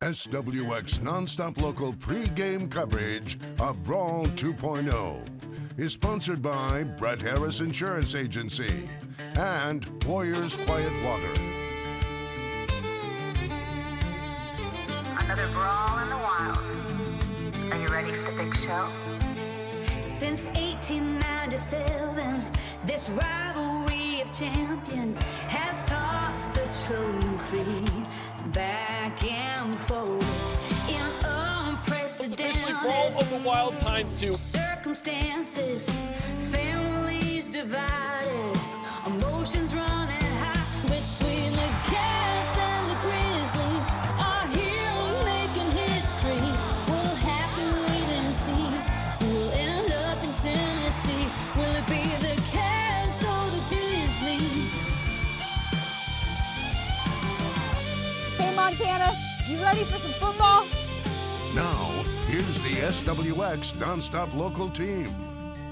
SWX NonStop Local pre-game coverage of Brawl 2.0 is sponsored by Brett Harris Insurance Agency and Warriors Quiet Water. Another brawl in the wild. Are you ready for the big show? Since 1897, this rivalry of champions has tossed the trophy back and forth in unprecedented Officially Brawl of the Wild times 2. circumstances, families divided, emotions running high between the Cats and the Grizzlies. Our hero making history. We'll have to wait and see who'll end up in Tennessee. Will it be the Cats or the Grizzlies? Hey Montana, you ready for some football? Now, here's the SWX NonStop Local team.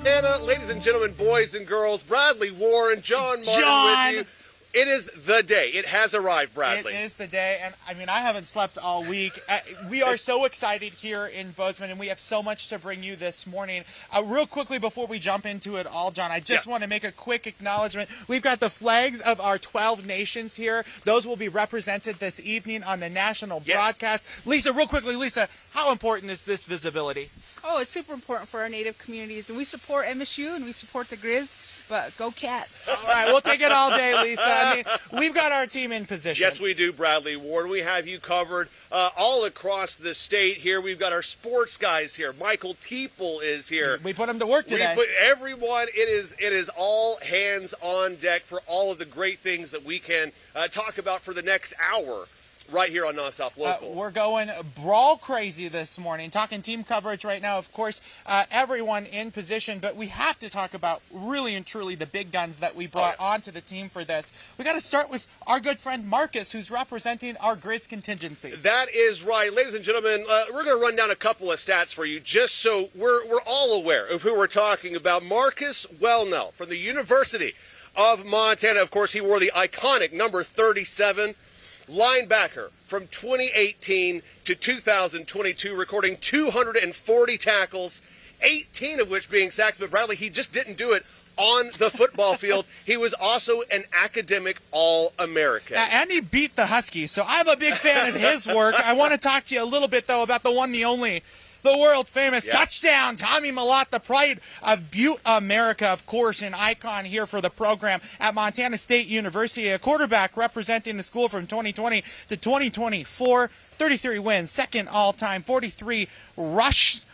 Anna, ladies and gentlemen, boys and girls, Bradley Warren, John Martin with you. It is the day. It has arrived, Bradley. It is the day, and I mean, I haven't slept all week. We are so excited here in Bozeman, and we have so much to bring you this morning. Real quickly, before we jump into it all, John, I just want to make a quick acknowledgement. We've got the flags of our 12 nations here. Those will be represented this evening on the national broadcast. Lisa, real quickly, Lisa, how important is this visibility? Oh, it's super important for our native communities, and we support MSU and we support the Grizz, but go Cats. All right, we'll take it all day, Lisa. I mean, we've got our team in position. Yes, we do, Bradley Warren. We have you covered all across the state here. We've got our sports guys here. Michael Teeple is here. We put him to work today. We put everyone. It is all hands on deck for all of the great things that we can talk about for the next hour. Right here on NonStop Local. We're going brawl crazy this morning, talking team coverage right now. Of course, everyone in position, but we have to talk about really and truly the big guns that we brought onto the team for this. We got to start with our good friend Marcus, who's representing our Grizz contingency. That is right. Ladies and gentlemen, we're going to run down a couple of stats for you just so we're all aware of who we're talking about. Marcus Welnel from the University of Montana. Of course, he wore the iconic number 37. Linebacker from 2018 to 2022, recording 240 tackles, 18 of which being sacks. But Bradley, he just didn't do it on the football field. He was also an academic All-American. And he beat the Huskies, so I'm a big fan of his work. I want to talk to you a little bit, though, about the one, the only, the world-famous touchdown, Tommy Mellott, the pride of Butte, America, of course, an icon here for the program at Montana State University, a quarterback representing the school from 2020 to 2024. 33 wins, second all-time, 43 rushings,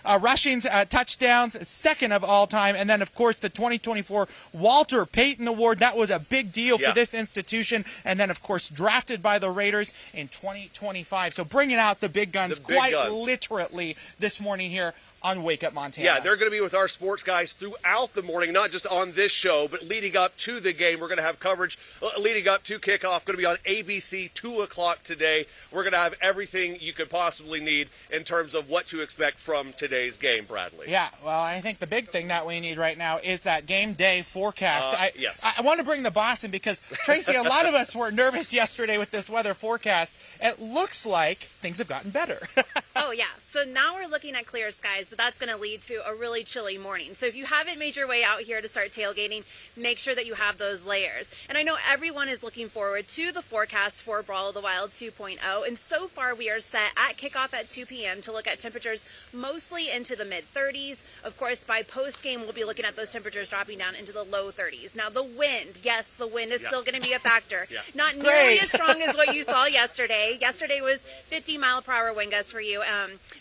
touchdowns, second of all-time, and then, of course, the 2024 Walter Payton Award. That was a big deal for this institution, and then, of course, drafted by the Raiders in 2025. So bringing out the big guns literally this morning here on Wake Up Montana. Yeah, they're going to be with our sports guys throughout the morning, not just on this show, but leading up to the game. We're going to have coverage leading up to kickoff, going to be on ABC 2 o'clock today. We're going to have everything you could possibly need in terms of what to expect from today's game, Bradley. Yeah, well, I think the big thing that we need right now is that game day forecast. I want to bring the boss in because, Tracy, a lot of us were nervous yesterday with this weather forecast. It looks like things have gotten better. Oh, yeah. So now we're looking at clear skies, but that's going to lead to a really chilly morning. So if you haven't made your way out here to start tailgating, make sure that you have those layers. And I know everyone is looking forward to the forecast for Brawl of the Wild 2.0. And so far we are set at kickoff at 2 p.m. to look at temperatures mostly into the mid-30s. Of course, by post-game, we'll be looking at those temperatures dropping down into the low 30s. Now, the wind, yes, the wind is still going to be a factor. Not nearly as strong as what you saw yesterday. Yesterday was 50-mile-per-hour wind gusts for you.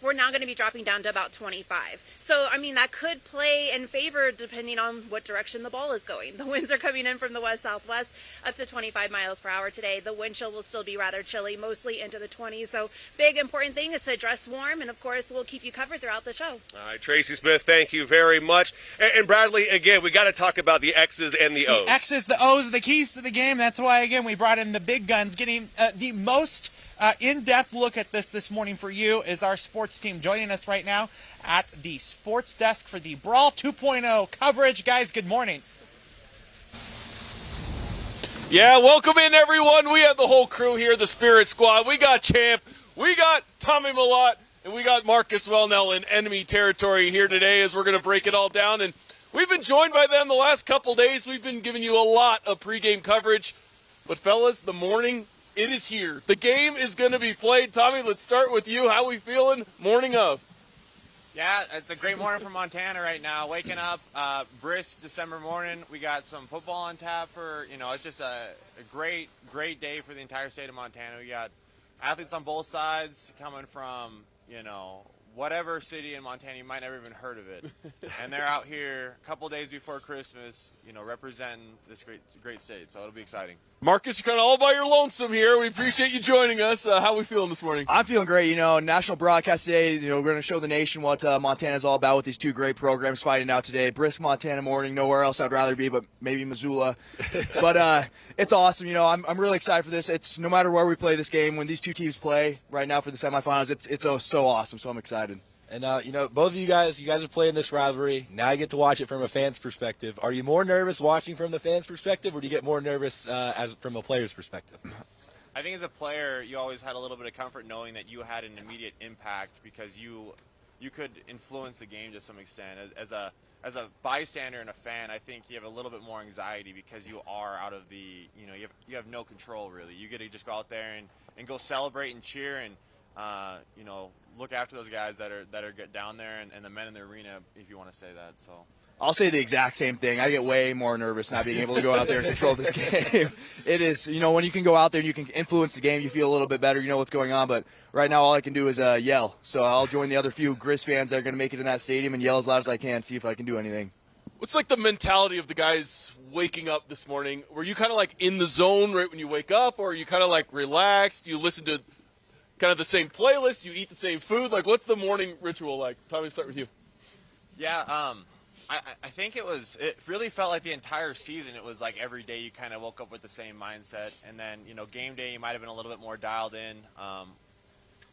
We're now going to be dropping down to about 25. So, I mean, that could play in favor depending on what direction the ball is going. The winds are coming in from the west-southwest up to 25 miles per hour today. The wind chill will still be rather chilly, mostly into the 20s. So, big important thing is to dress warm, and, of course, we'll keep you covered throughout the show. All right, Tracy Smith, thank you very much. And Bradley, again, we got to talk about the X's and the O's. The X's, the O's, the keys to the game. That's why, again, we brought in the big guns. Getting the most in-depth look at this morning for you is our sports team joining us right now at the sports desk for the Brawl 2.0 coverage. Guys, good morning. Yeah, welcome in, everyone. We have the whole crew here, the Spirit Squad. We got Champ. We got Tommy Mellott and we got Marcus Welnel in enemy territory here today as we're going to break it all down. And we've been joined by them the last couple days. We've been giving you a lot of pregame coverage. But, fellas, the morning, it is here. The game is going to be played. Tommy, let's start with you. How we feeling morning of? Yeah, it's a great morning for Montana right now. Waking up, brisk December morning. We got some football on tap for, it's just a great, great day for the entire state of Montana. We got athletes on both sides coming from, whatever city in Montana, you might never even heard of it. And they're out here a couple days before Christmas, representing this great state. So it'll be exciting. Marcus, you're kind of all by your lonesome here. We appreciate you joining us. How are we feeling this morning? I'm feeling great. National broadcast today, we're going to show the nation what Montana's all about with these two great programs fighting out today. Brisk Montana morning, nowhere else I'd rather be, but maybe Missoula. But it's awesome. I'm really excited for this. It's no matter where we play this game, when these two teams play right now for the semifinals, it's so awesome, so I'm excited. And, both of you guys are playing this rivalry. Now you get to watch it from a fan's perspective. Are you more nervous watching from the fan's perspective, or do you get more nervous from a player's perspective? I think as a player, you always had a little bit of comfort knowing that you had an immediate impact because you could influence the game to some extent. As a bystander and a fan, I think you have a little bit more anxiety because you are out of the, you have no control really. You get to just go out there and go celebrate and cheer and, look after those guys that are down there and the men in the arena, if you want to say that. So I'll say the exact same thing. I get way more nervous not being able to go out there and control this game. It is, when you can go out there and you can influence the game, you feel a little bit better, you know what's going on. But right now all I can do is yell. So I'll join the other few Grizz fans that are going to make it in that stadium and yell as loud as I can, see if I can do anything. What's like the mentality of the guys waking up this morning? Were you kind of like in the zone right when you wake up, or are you kind of like relaxed? Do you listen to kind of the same playlist? You eat the same food? Like, what's the morning ritual like? Tommy, start with you. Yeah, I think it really felt like the entire season. It was like every day you kind of woke up with the same mindset. And then, game day you might have been a little bit more dialed in.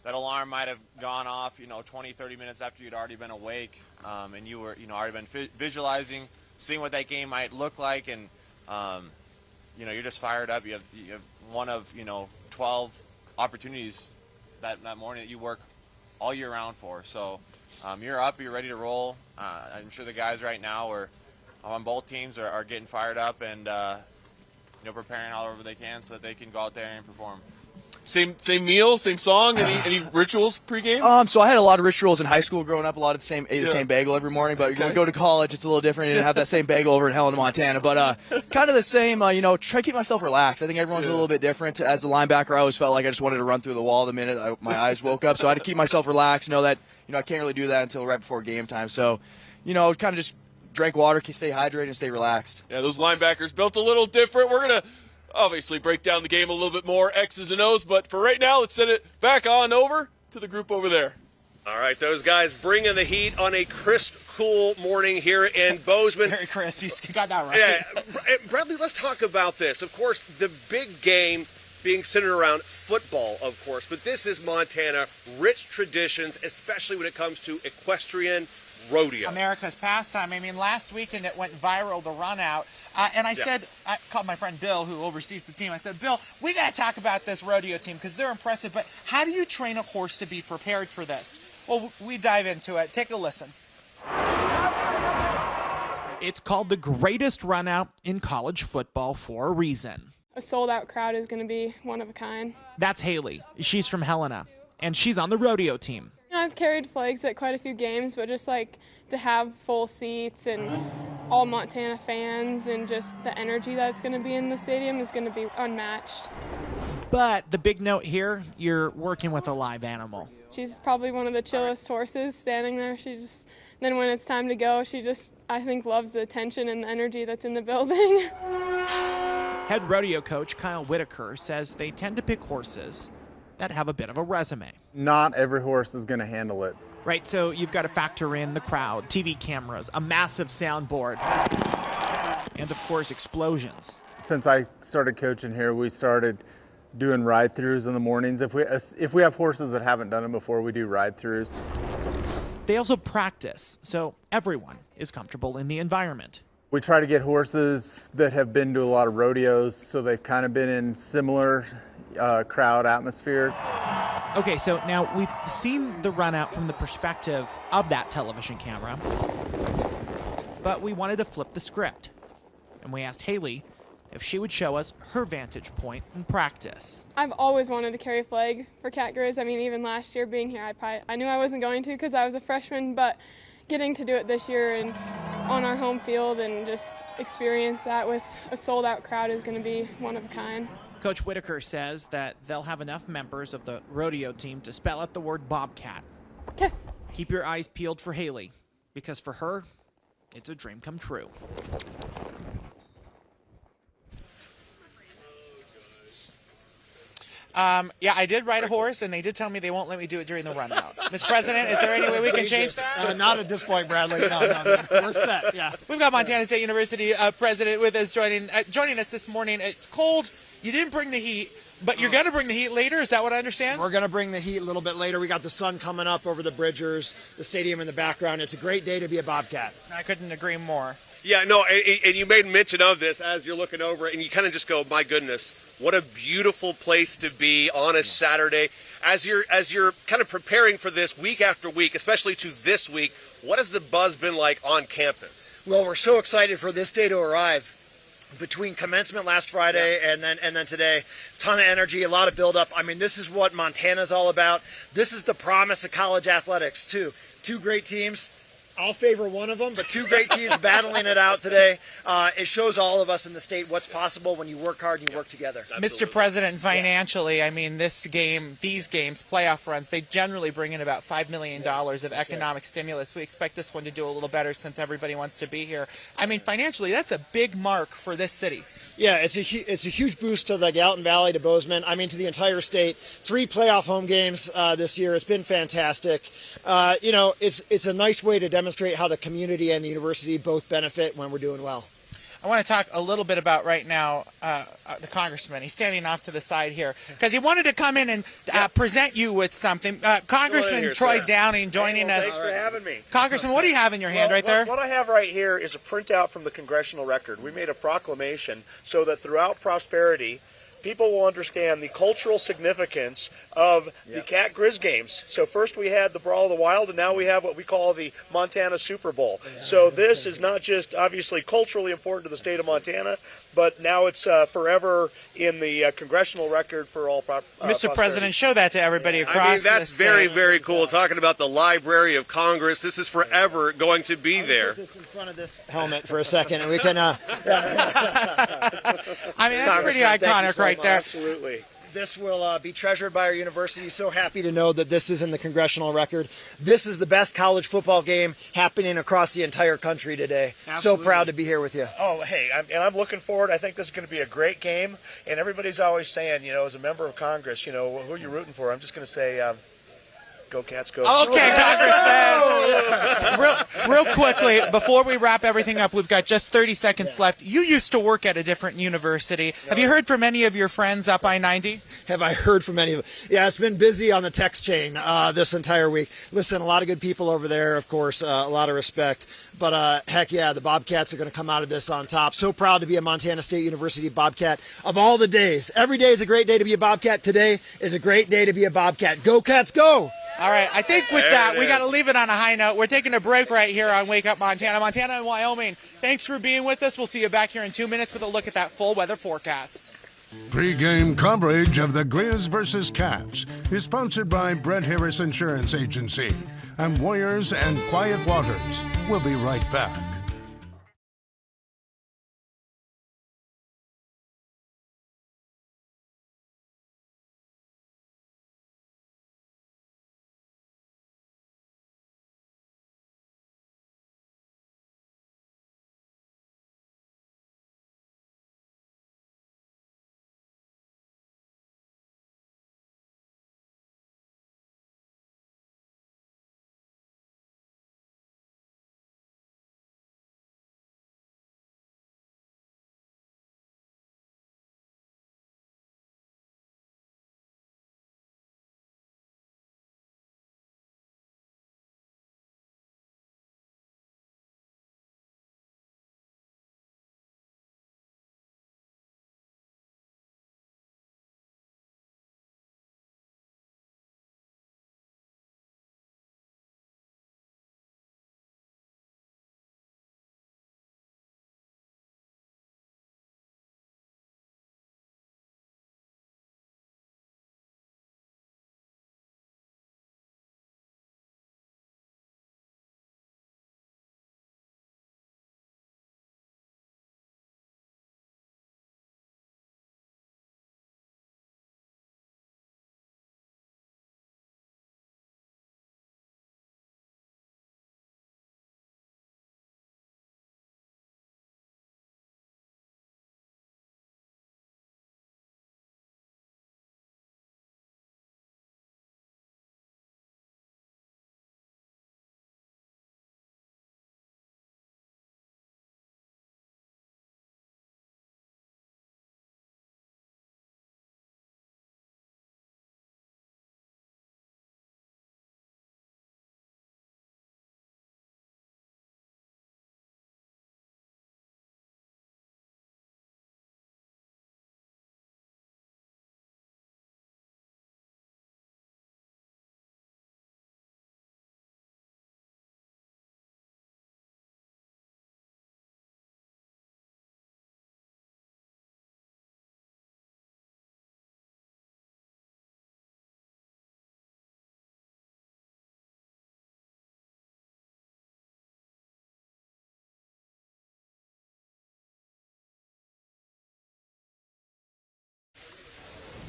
That alarm might have gone off, 20, 30 minutes after you'd already been awake. And you were, already been visualizing, seeing what that game might look like. And, you're just fired up. You have one of, 12 opportunities that morning that you work all year round for. So you're up, you're ready to roll. I'm sure the guys right now are on both teams are getting fired up and preparing however they can so that they can go out there and perform. Same meal, same song. Any rituals pregame? So I had a lot of rituals in high school growing up. A lot of the same bagel every morning. But when we go to college, it's a little different. You didn't have that same bagel over in Helena, Montana. But kind of the same. Try to keep myself relaxed. I think everyone's a little bit different. As a linebacker, I always felt like I just wanted to run through the wall the minute my eyes woke up. So I had to keep myself relaxed. Know that I can't really do that until right before game time. So kind of just drink water, stay hydrated, and stay relaxed. Yeah, those linebackers built a little different. We're gonna obviously break down the game a little bit more, X's and O's, but for right now, let's send it back on over to the group over there. All right, those guys bringing the heat on a crisp, cool morning here in Bozeman. Very crisp. You got that right. Yeah, Bradley, let's talk about this. Of course, the big game being centered around football, of course, but this is Montana, rich traditions, especially when it comes to equestrian rodeo. America's pastime. I mean, last weekend it went viral, the run out. And I said, I called my friend Bill, who oversees the team. I said, Bill, we got to talk about this rodeo team because they're impressive. But how do you train a horse to be prepared for this? Well, we dive into it. Take a listen. It's called the greatest run out in college football for a reason. A sold-out crowd is going to be one of a kind. That's Haley. She's from Helena, and she's on the rodeo team. I've carried flags at quite a few games, but just like to have full seats and all Montana fans and just the energy that's going to be in the stadium is going to be unmatched. But the big note here, you're working with a live animal. She's probably one of the chillest horses standing there. Then when it's time to go, I think, loves the attention and the energy that's in the building. Head rodeo coach Kyle Whitaker says they tend to pick horses that have a bit of a resume. Not every horse is going to handle it. Right, so you've got to factor in the crowd, TV cameras, a massive soundboard, and of course explosions. Since I started coaching here, we started doing ride-throughs in the mornings. If we have horses that haven't done them before, we do ride-throughs. They also practice, so everyone is comfortable in the environment. We try to get horses that have been to a lot of rodeos, so they've kind of been in similar crowd atmosphere. Okay, so now we've seen the run out from the perspective of that television camera, but we wanted to flip the script. And we asked Haley if she would show us her vantage point in practice. I've always wanted to carry a flag for Cat Grizz. I mean, even last year being here, I knew I wasn't going to because I was a freshman, but getting to do it this year and on our home field and just experience that with a sold-out crowd is going to be one of a kind. Coach Whitaker says that they'll have enough members of the rodeo team to spell out the word Bobcat. Okay. Keep your eyes peeled for Haley, because for her, it's a dream come true. Yeah, I did ride a horse, and they did tell me they won't let me do it during the run out. Mr. President, is there any way we can change that? Not at this point, Bradley. No. We're set, yeah. We've got Montana State University president with us joining us this morning. It's cold. You didn't bring the heat, but you're going to bring the heat later. Is that what I understand? We're going to bring the heat a little bit later. We got the sun coming up over the Bridgers, the stadium in the background. It's a great day to be a Bobcat. I couldn't agree more. Yeah, no, and you made mention of this as you're looking over it, and you kind of just go, my goodness, what a beautiful place to be on a Saturday. As you're kind of preparing for this week after week, especially to this week, what has the buzz been like on campus? Well, we're so excited for this day to arrive. Between commencement last Friday and then today, ton of energy, a lot of buildup. I mean, this is what Montana's all about. This is the promise of college athletics, too. Two great teams. I'll favor one of them, but two great teams battling it out today. It shows all of us in the state what's possible when you work hard and you work together. Mr. President, financially, I mean, these games, playoff runs, they generally bring in about $5 million of economic stimulus. We expect this one to do a little better since everybody wants to be here. I mean, financially, that's a big mark for this city. Yeah, it's a huge boost to the Gallatin Valley, to Bozeman, I mean, to the entire state. 3 playoff home games this year. It's been fantastic. It's a nice way to demonstrate how the community and the university both benefit when we're doing well. I want to talk a little bit about right now the congressman. He's standing off to the side here because he wanted to come in and present you with something. Congressman Troy Downing joining us. Thanks for having me. Congressman, what do you have in your hand right there? What I have right here is a printout from the congressional record. We made a proclamation so that throughout prosperity, people will understand the cultural significance of the Cat Grizz games. So first we had the Brawl of the Wild, and now we have what we call the Montana Super Bowl. So this is not just obviously culturally important to the state of Montana, but now it's forever in the congressional record for all Mr. President, show that to everybody across. I mean, that's very, very cool. Talking about the Library of Congress, this is forever going to be there. Put this in front of this helmet for a second, and we can. I mean, that's pretty iconic right there. Absolutely. This will be treasured by our university. So happy to know that this is in the congressional record. This is the best college football game happening across the entire country today. Absolutely. So proud to be here with you. Oh, hey, I'm looking forward. I think this is going to be a great game. And everybody's always saying, as a member of Congress, who are you rooting for? I'm just going to say, go Cats, go. Okay, Congressman. Real quickly, before we wrap everything up, we've got just 30 seconds left. You used to work at a different university. Have you heard from any of your friends up I-90? Have I heard from any of them? Yeah, it's been busy on the text chain this entire week. Listen, a lot of good people over there, of course, a lot of respect. But heck yeah, the Bobcats are going to come out of this on top. So proud to be a Montana State University Bobcat. Of all the days, every day is a great day to be a Bobcat. Today is a great day to be a Bobcat. Go Cats, go! All right, I think with that, we got to leave it on a high note. We're taking a break right here on Wake Up Montana. Montana and Wyoming, thanks for being with us. We'll see you back here in 2 minutes with a look at that full weather forecast. Pre-game coverage of the Grizz versus Cats is sponsored by Brett Harris Insurance Agency and Warriors and Quiet Waters. We'll be right back.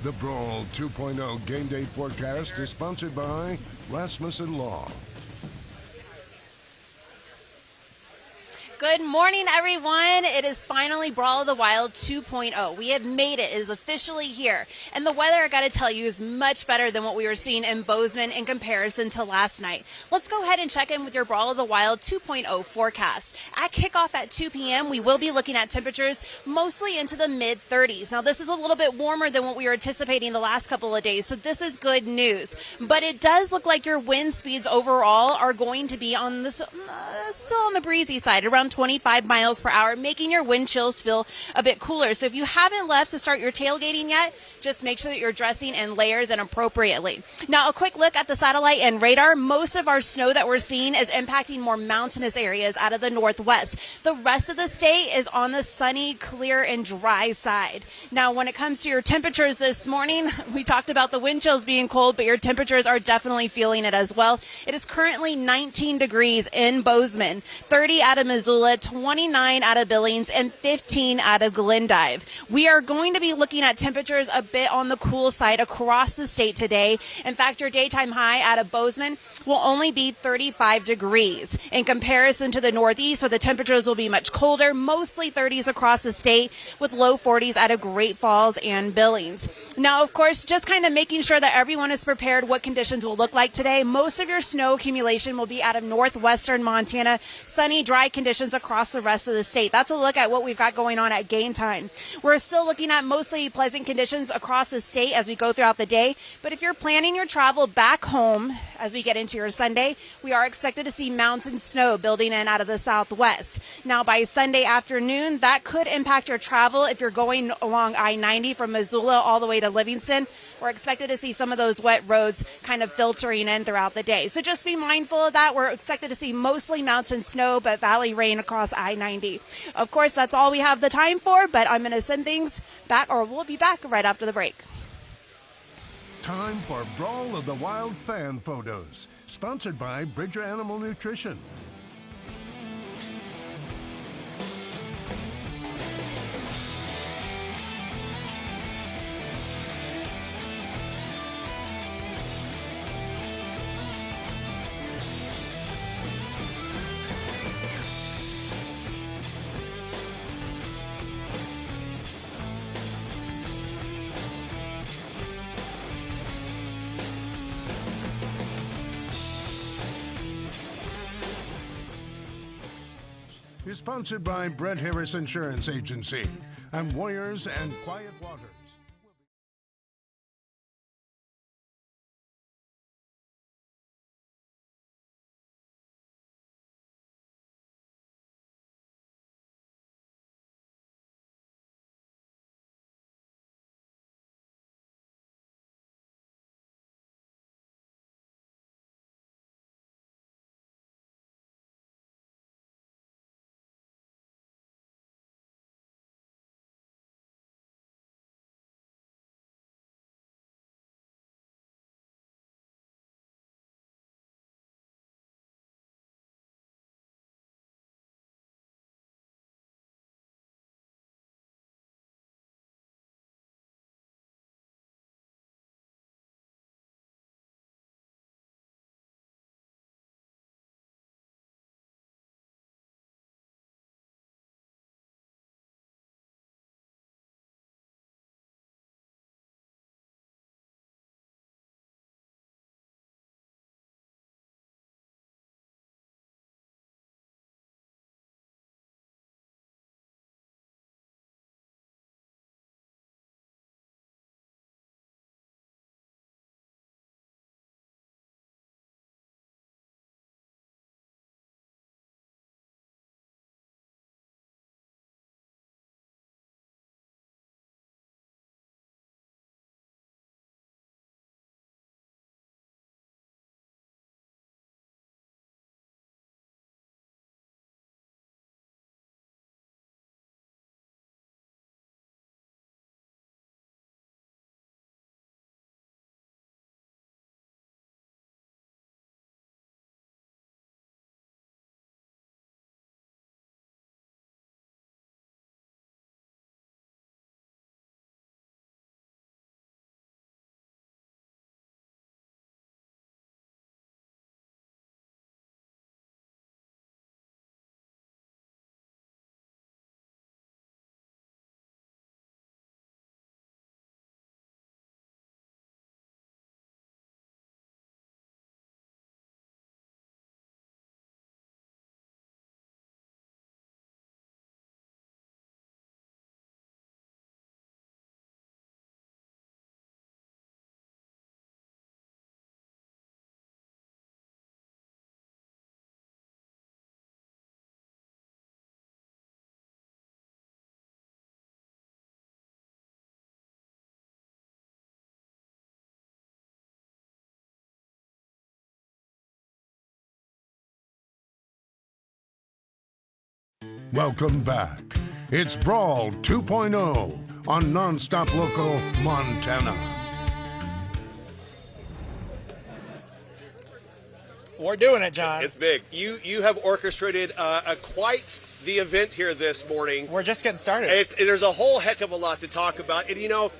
The Brawl 2.0 Game Day Forecast is sponsored by Rasmussen Law. Good morning, everyone. It is finally Brawl of the Wild 2.0. We have made it. It is officially here. And the weather, I got to tell you, is much better than what we were seeing in Bozeman in comparison to last night. Let's go ahead and check in with your Brawl of the Wild 2.0 forecast. At kickoff at 2 p.m., we will be looking at temperatures mostly into the mid-30s. Now, this is a little bit warmer than what we were anticipating the last couple of days, so this is good news. But it does look like your wind speeds overall are going to be on the still on the breezy side, around 25 miles per hour, making your wind chills feel a bit cooler. So if you haven't left to start your tailgating yet, just make sure that you're dressing in layers and appropriately. Now, a quick look at the satellite and radar. Most of our snow that we're seeing is impacting more mountainous areas out of the northwest. The rest of the state is on the sunny, clear, and dry side. Now, when it comes to your temperatures this morning, we talked about the wind chills being cold, but your temperatures are definitely feeling it as well. It is currently 19 degrees in Bozeman, 30 out of Missoula, 29 out of Billings, and 15 out of Glendive. We are going to be looking at temperatures a bit on the cool side across the state today. In fact, your daytime high out of Bozeman will only be 35 degrees. In comparison to the northeast, where the temperatures will be much colder, mostly 30s across the state, with low 40s out of Great Falls and Billings. Now, of course, just kind of making sure that everyone is prepared what conditions will look like today. Most of your snow accumulation will be out of northwestern Montana, sunny, dry conditions across the rest of the state. That's a look at what we've got going on at game time. We're still looking at mostly pleasant conditions across the state as we go throughout the day, but if you're planning your travel back home as we get into your Sunday, we are expected to see mountain snow building in out of the southwest. Now, by Sunday afternoon, that could impact your travel if you're going along I-90 from Missoula all the way to Livingston. We're expected to see some of those wet roads kind of filtering in throughout the day. So just be mindful of that. We're expected to see mostly mountain snow, but valley rain across I-90. Of course, that's all we have the time for, but I'm going to send things back, or we'll be back right after the break. Time for Brawl of the Wild fan photos, sponsored by Bridger Animal Nutrition. Is sponsored by Brett Harris Insurance Agency and Warriors and Quiet Water. Welcome back. It's Brawl 2.0 on NonStop Local, Montana. We're doing it, John. It's big. You have orchestrated quite the event here this morning. We're just getting started. There's a whole heck of a lot to talk about. And, you know,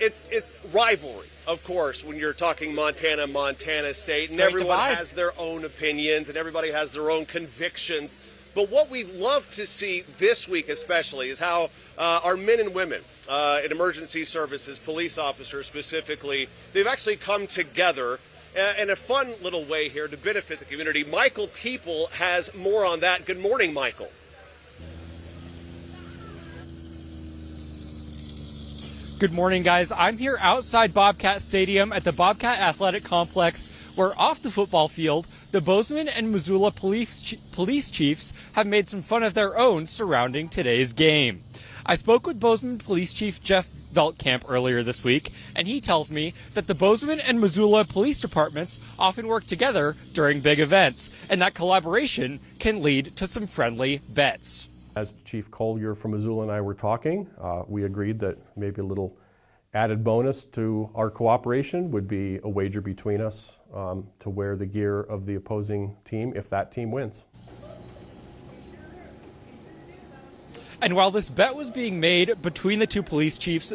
it's rivalry, of course, when you're talking Montana, Montana State. And everyone has their own opinions and everybody has their own convictions. But what we'd love to see this week especially is how our men and women in emergency services, police officers specifically, they've actually come together in a fun little way here to benefit the community. Michael Teeple has more on that. Good morning, Michael. Good morning, guys. I'm here outside Bobcat Stadium at the Bobcat Athletic Complex, where off the football field, the Bozeman and Missoula police chiefs have made some fun of their own surrounding today's game. I spoke with Bozeman Police Chief Jeff Veltkamp earlier this week, and he tells me that the Bozeman and Missoula police departments often work together during big events, and that collaboration can lead to some friendly bets. As Chief Collier from Missoula and I were talking, we agreed that maybe a little added bonus to our cooperation would be a wager between us to wear the gear of the opposing team if that team wins. And while this bet was being made between the two police chiefs,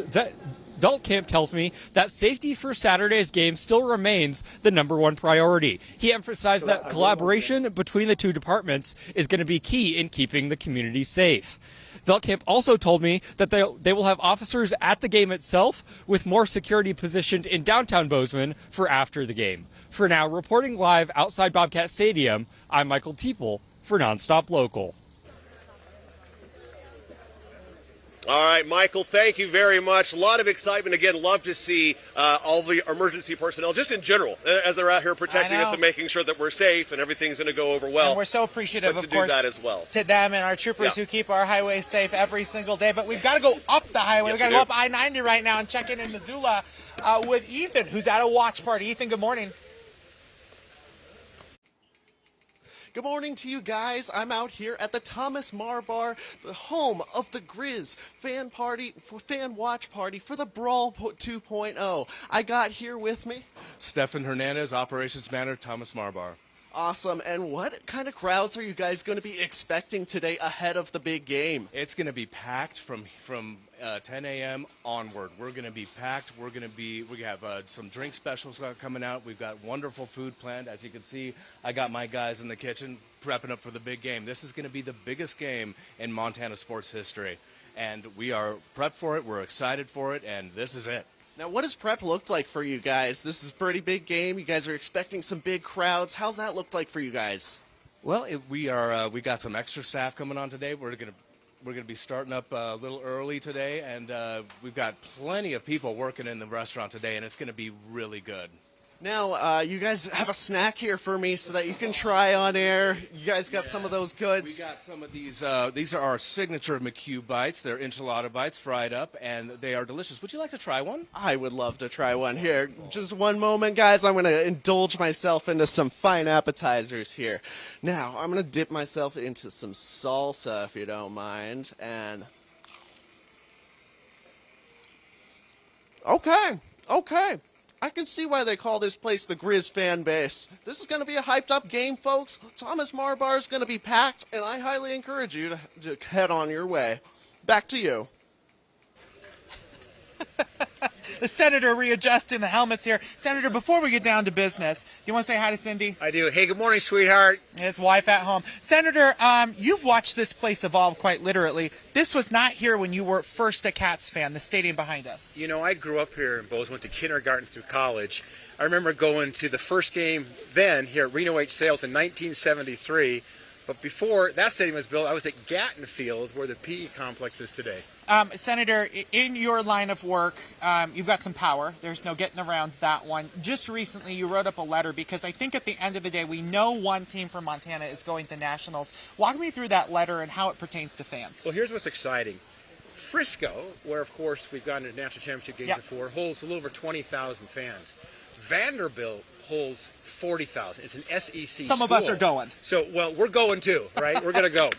Veltkamp tells me that safety for Saturday's game still remains the #1 priority. He emphasized that collaboration between the two departments is going to be key in keeping the community safe. Veltkamp also told me that they will have officers at the game itself, with more security positioned in downtown Bozeman for after the game. For now, reporting live outside Bobcat Stadium, I'm Michael Teeple for NonStop Local. All right, Michael, thank you very much. A lot of excitement. Again, love to see all the emergency personnel, just in general, as they're out here protecting us and making sure that we're safe and everything's going to go over well. And we're so appreciative, of course, do that as well. To them and our troopers who keep our highways safe every single day. But we've got to go up the highway. We've got to go up I-90 right now and check in Missoula with Ethan, who's at a watch party. Ethan, good morning. Good morning to you guys. I'm out here at the Thomas Mar Bar, the home of the Grizz fan watch party for the Brawl 2.0. I got here with me Stefan Hernandez, Operations Manager, Thomas Mar Bar. Awesome. And what kind of crowds are you guys going to be expecting today ahead of the big game? It's going to be packed from 10 a.m. onward. We're going to be packed. We have some drink specials coming out. We've got wonderful food planned. As you can see, I got my guys in the kitchen prepping up for the big game. This is going to be the biggest game in Montana sports history, and we are prepped for it. We're excited for it, and this is it. Now, what does prep look like for you guys? This is a pretty big game. You guys are expecting some big crowds. How's that look like for you guys? Well, we got some extra staff coming on today. We're going to be starting up a little early today, and we've got plenty of people working in the restaurant today, and it's going to be really good. Now, you guys have a snack here for me so that you can try on air. You guys got some of those goods. We got some of these. These are our signature McHugh bites. They're enchilada bites, fried up, and they are delicious. Would you like to try one? I would love to try one here. Just one moment, guys. I'm going to indulge myself into some fine appetizers here. Now, I'm going to dip myself into some salsa, if you don't mind. And okay. I can see why they call this place the Grizz fan base. This is going to be a hyped-up game, folks. Thomas Mar Bar is going to be packed, and I highly encourage you to head on your way. Back to you. The Senator readjusting the helmets here. Senator, before we get down to business, do you want to say hi to Cindy? I do. Hey, good morning, sweetheart. His wife at home. Senator, you've watched this place evolve quite literally. This was not here when you were first a Cats fan, the stadium behind us. You know, I grew up here in Bozeman, went to kindergarten through college. I remember going to the first game then here at Reno H. Sales in 1973. But before that stadium was built, I was at Gatton Field, where the PE complex is today. Senator, in your line of work, you've got some power. There's no getting around that one. Just recently, you wrote up a letter because I think at the end of the day, we know one team from Montana is going to nationals. Walk me through that letter and how it pertains to fans. Well, here's what's exciting. Frisco, gone of course we've gone to national championship games before, holds a little over 20,000 fans. Vanderbilt holds 40,000. It's an SEC Some school. of us are going. So, well, we're going too, right? We're going to go.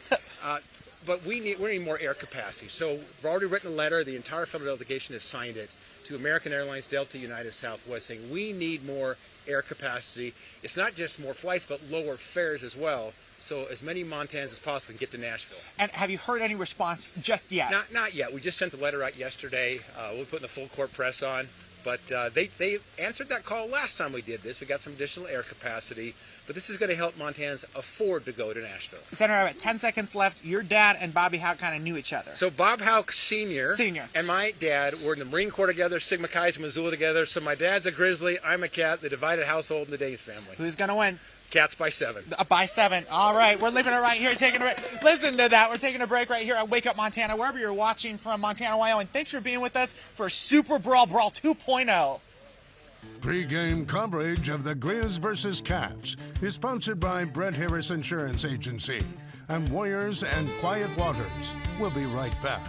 but we need more air capacity. So we've already written a letter. The entire federal delegation has signed it to American Airlines, Delta, United, Southwest, saying we need more air capacity. It's not just more flights, but lower fares as well. So as many Montanans as possible can get to Nashville. And have you heard any response just yet? Not yet. We just sent the letter out yesterday. We're putting the full court press on. But they answered that call last time we did this. We got some additional air capacity. But this is going to help Montanans afford to go to Nashville. Senator, I have 10 seconds left. Your dad and Bobby Houck kind of knew each other. So Bob Houck Sr. and my dad were in the Marine Corps together, Sigma Chi's in Missoula together. So my dad's a Grizzly, I'm a Cat, the divided household in the Days family. Who's going to win? Cats by 7. By 7. All right, we're leaving it right here. Taking a break. Listen to that. We're taking a break right here at Wake Up Montana, wherever you're watching from Montana, Wyoming. Thanks for being with us for Super Brawl 2.0. Pre-game coverage of the Grizz versus Cats is sponsored by Brett Harris Insurance Agency and Warriors and Quiet Waters. We'll be right back.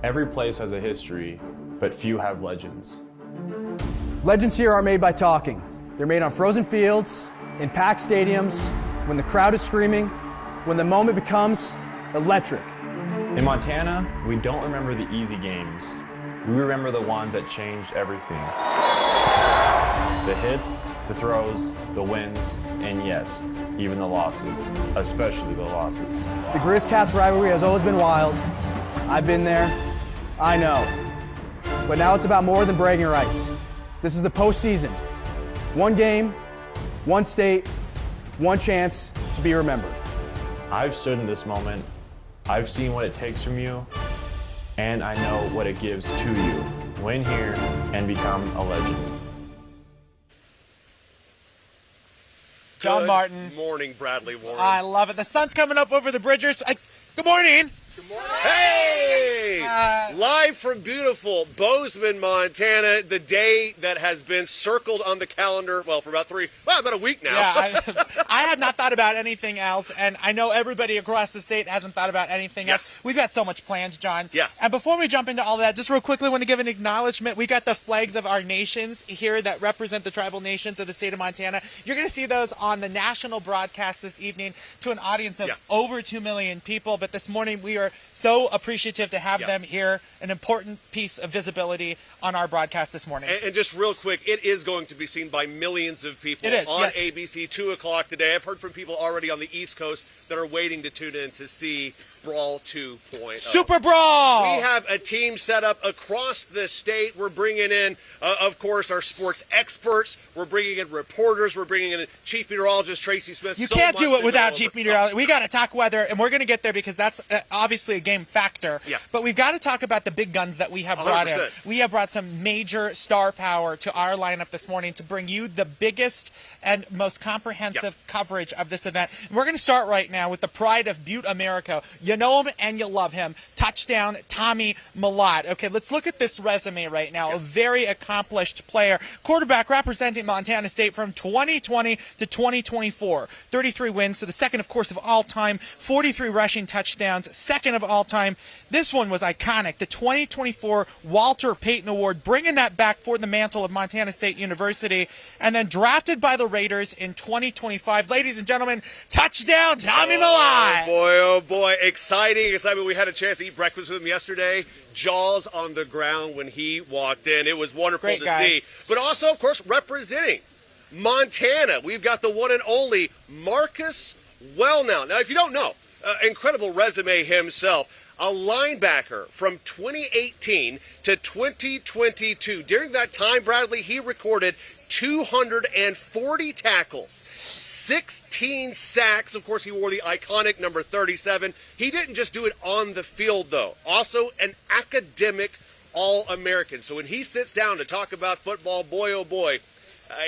Every place has a history, but few have legends. Legends here are made by talking. They're made on frozen fields, in packed stadiums, when the crowd is screaming, when the moment becomes electric. In Montana, we don't remember the easy games. We remember the ones that changed everything. The hits, the throws, the wins, and yes, even the losses, especially the losses. The Grizz-Cats rivalry has always been wild. I've been there. I know. But now it's about more than bragging rights. This is the postseason. One game, one state, one chance to be remembered. I've stood in this moment. I've seen what it takes from you, and I know what it gives to you. Win here and become a legend. John Martin. Good morning, Bradley Warren. I love it. The sun's coming up over the bridges. Good morning. Hey! Live from beautiful Bozeman, Montana, the day that has been circled on the calendar, well, for about a week now. Yeah, I had not thought about anything else, and I know everybody across the state hasn't thought about anything else. We've got so much plans, John. Yeah. And before we jump into all of that, just real quickly, want to give an acknowledgement. We got the flags of our nations here that represent the tribal nations of the state of Montana. You're going to see those on the national broadcast this evening to an audience of over 2 million people. But this morning, we are so appreciative to have them here. An important piece of visibility on our broadcast this morning. And just real quick, it is going to be seen by millions of people It is, on yes. ABC, 2 o'clock today. I've heard from people already on the East Coast that are waiting to tune in to see Brawl 2.0. Super Brawl! We have a team set up across the state. We're bringing in, of course, our sports experts. We're bringing in reporters. We're bringing in Chief Meteorologist Tracy Smith. You can't do it without Chief Meteorologist. We got to talk weather, and we're going to get there because that's obviously a game factor. Yeah. But we've got to talk about the big guns that we have brought in. 100%. We have brought some major star power to our lineup this morning to bring you the biggest and most comprehensive coverage of this event. And we're going to start right now with the pride of Butte, America. You know him and you love him. Touchdown, Tommy Mellott. Okay, let's look at this resume right now. A very accomplished player. Quarterback representing Montana State from 2020 to 2024. 33 wins, so the second, of course, of all time. 43 rushing touchdowns, second of all time. This one was iconic. The 2024 Walter Payton Award, bringing that back for the mantle of Montana State University. And then drafted by the Raiders in 2025. Ladies and gentlemen, touchdown, Tommy Mellott. Oh boy, exciting. We had a chance to eat breakfast with him yesterday. Jaws on the ground when he walked in. It was wonderful Great to guy. see. But also, of course, representing Montana, we've got the one and only Marcus Welnel. Now, if you don't know, incredible resume himself. A linebacker from 2018 to 2022. During that time, Bradley, he recorded 240 tackles, 16 sacks. Of course, he wore the iconic number 37. He didn't just do it on the field, though. Also an academic All-American. So when he sits down to talk about football, boy, oh boy,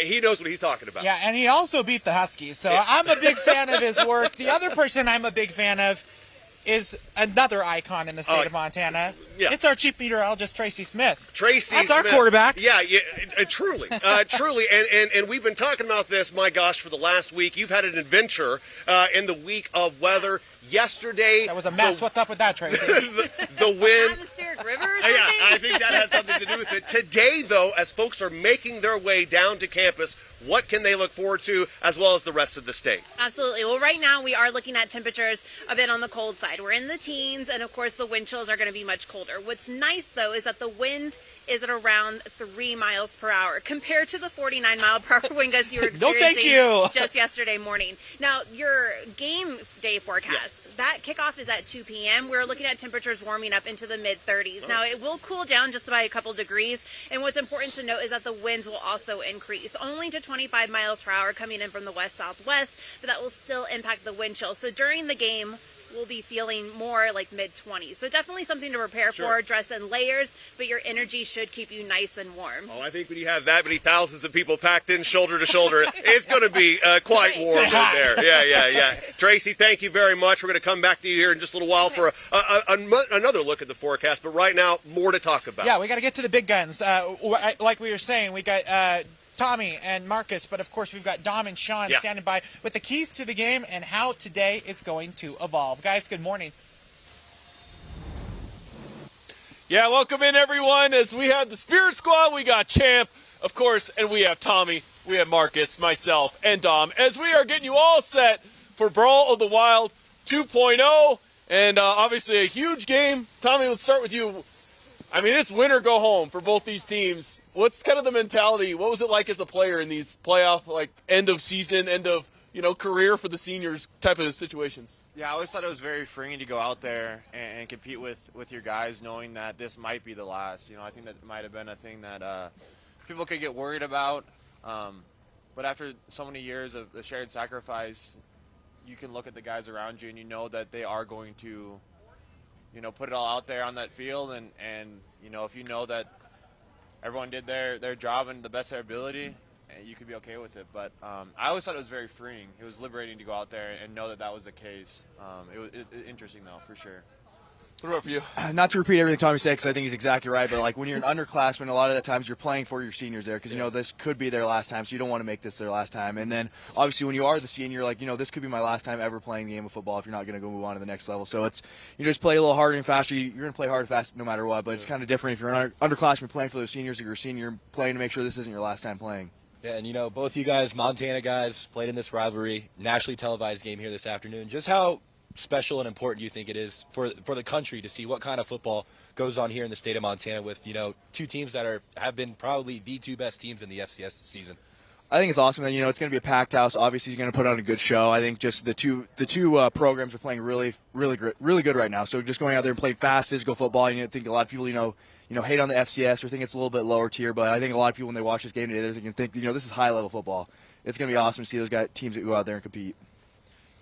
he knows what he's talking about. Yeah, and he also beat the Huskies, so I'm a big fan of his work. The other person I'm a big fan of is another icon in the state of Montana. Yeah. It's our Chief Meteorologist, Tracy Smith. That's our quarterback. Yeah, truly. Truly. And we've been talking about this, my gosh, for the last week. You've had an adventure in the week of weather. Yesterday. That was a mess. What's up with that, Tracy? the wind. Atmospheric river or something? Yeah, I think that had something to do with it. Today, though, as folks are making their way down to campus, what can they look forward to, as well as the rest of the state? Absolutely. Well, right now we are looking at temperatures a bit on the cold side. We're in the teens, and of course the wind chills are going to be much colder. What's nice, though, is that the wind is at around 3 miles per hour compared to the 49-mile-per-hour wind gusts you were experiencing just yesterday morning. Now, your game day forecast, that kickoff is at 2 p.m. We're looking at temperatures warming up into the mid-30s. Now, it will cool down just by a couple degrees, and what's important to note is that the winds will also increase, only to 25 miles per hour coming in from the west-southwest, but that will still impact the wind chill. So during the game, we'll be feeling more like mid-20s. So definitely something to prepare for, dress in layers, but your energy should keep you nice and warm. Oh, I think when you have that many thousands of people packed in shoulder to shoulder, it's going to be quite warm in there. Yeah. Tracy, thank you very much. We're going to come back to you here in just a little while for another look at the forecast. But right now, more to talk about. Yeah, we got to get to the big guns. Like we were saying, we got Tommy and Marcus, but of course we've got Dom and Sean standing by with the keys to the game and how today is going to evolve. Guys, good morning. Yeah, welcome in everyone. As we have the Spirit Squad, we got Champ, of course, and we have Tommy, we have Marcus, myself, and Dom, as we are getting you all set for Brawl of the Wild 2.0, and obviously a huge game. Tommy, let's start with you. I mean, it's win or go home for both these teams. What's kind of the mentality? What was it like as a player in these playoff, like end of season, end of career for the seniors type of situations? Yeah, I always thought it was very freeing to go out there and compete with your guys, knowing that this might be the last. I think that might have been a thing that people could get worried about. But after so many years of the shared sacrifice, you can look at the guys around you and you know that they are going to put it all out there on that field, and if you know that everyone did their job and the best of their ability, you could be okay with it. But I always thought it was very freeing. It was liberating to go out there and know that was the case. It was interesting, though, for sure. What about for you? Not to repeat everything Tommy said, because I think he's exactly right, but like when you're an underclassman, a lot of the times you're playing for your seniors there, because you know this could be their last time, so you don't want to make this their last time. And then obviously when you are the senior, like, you know, this could be my last time ever playing the game of football if you're not going to go move on to the next level. So it's, you just play a little harder and faster. You're going to play hard and fast no matter what, but it's kind of different if you're an underclassman playing for those seniors, or you're a senior playing to make sure this isn't your last time playing. Yeah, and you know, both you guys, Montana guys, played in this rivalry, nationally televised game here this afternoon. Just how special and important you think it is for the country to see what kind of football goes on here in the state of Montana with, you know, two teams that have been probably the two best teams in the FCS this season? I think it's awesome that, you know, it's going to be a packed house. Obviously, you're going to put on a good show. I think just the two programs are playing really good right now. So just going out there and playing fast, physical football. You know, I think a lot of people, you know, hate on the FCS or think it's a little bit lower tier. But I think a lot of people when they watch this game today, they're thinking, you know, this is high level football. It's going to be awesome to see those teams that go out there and compete.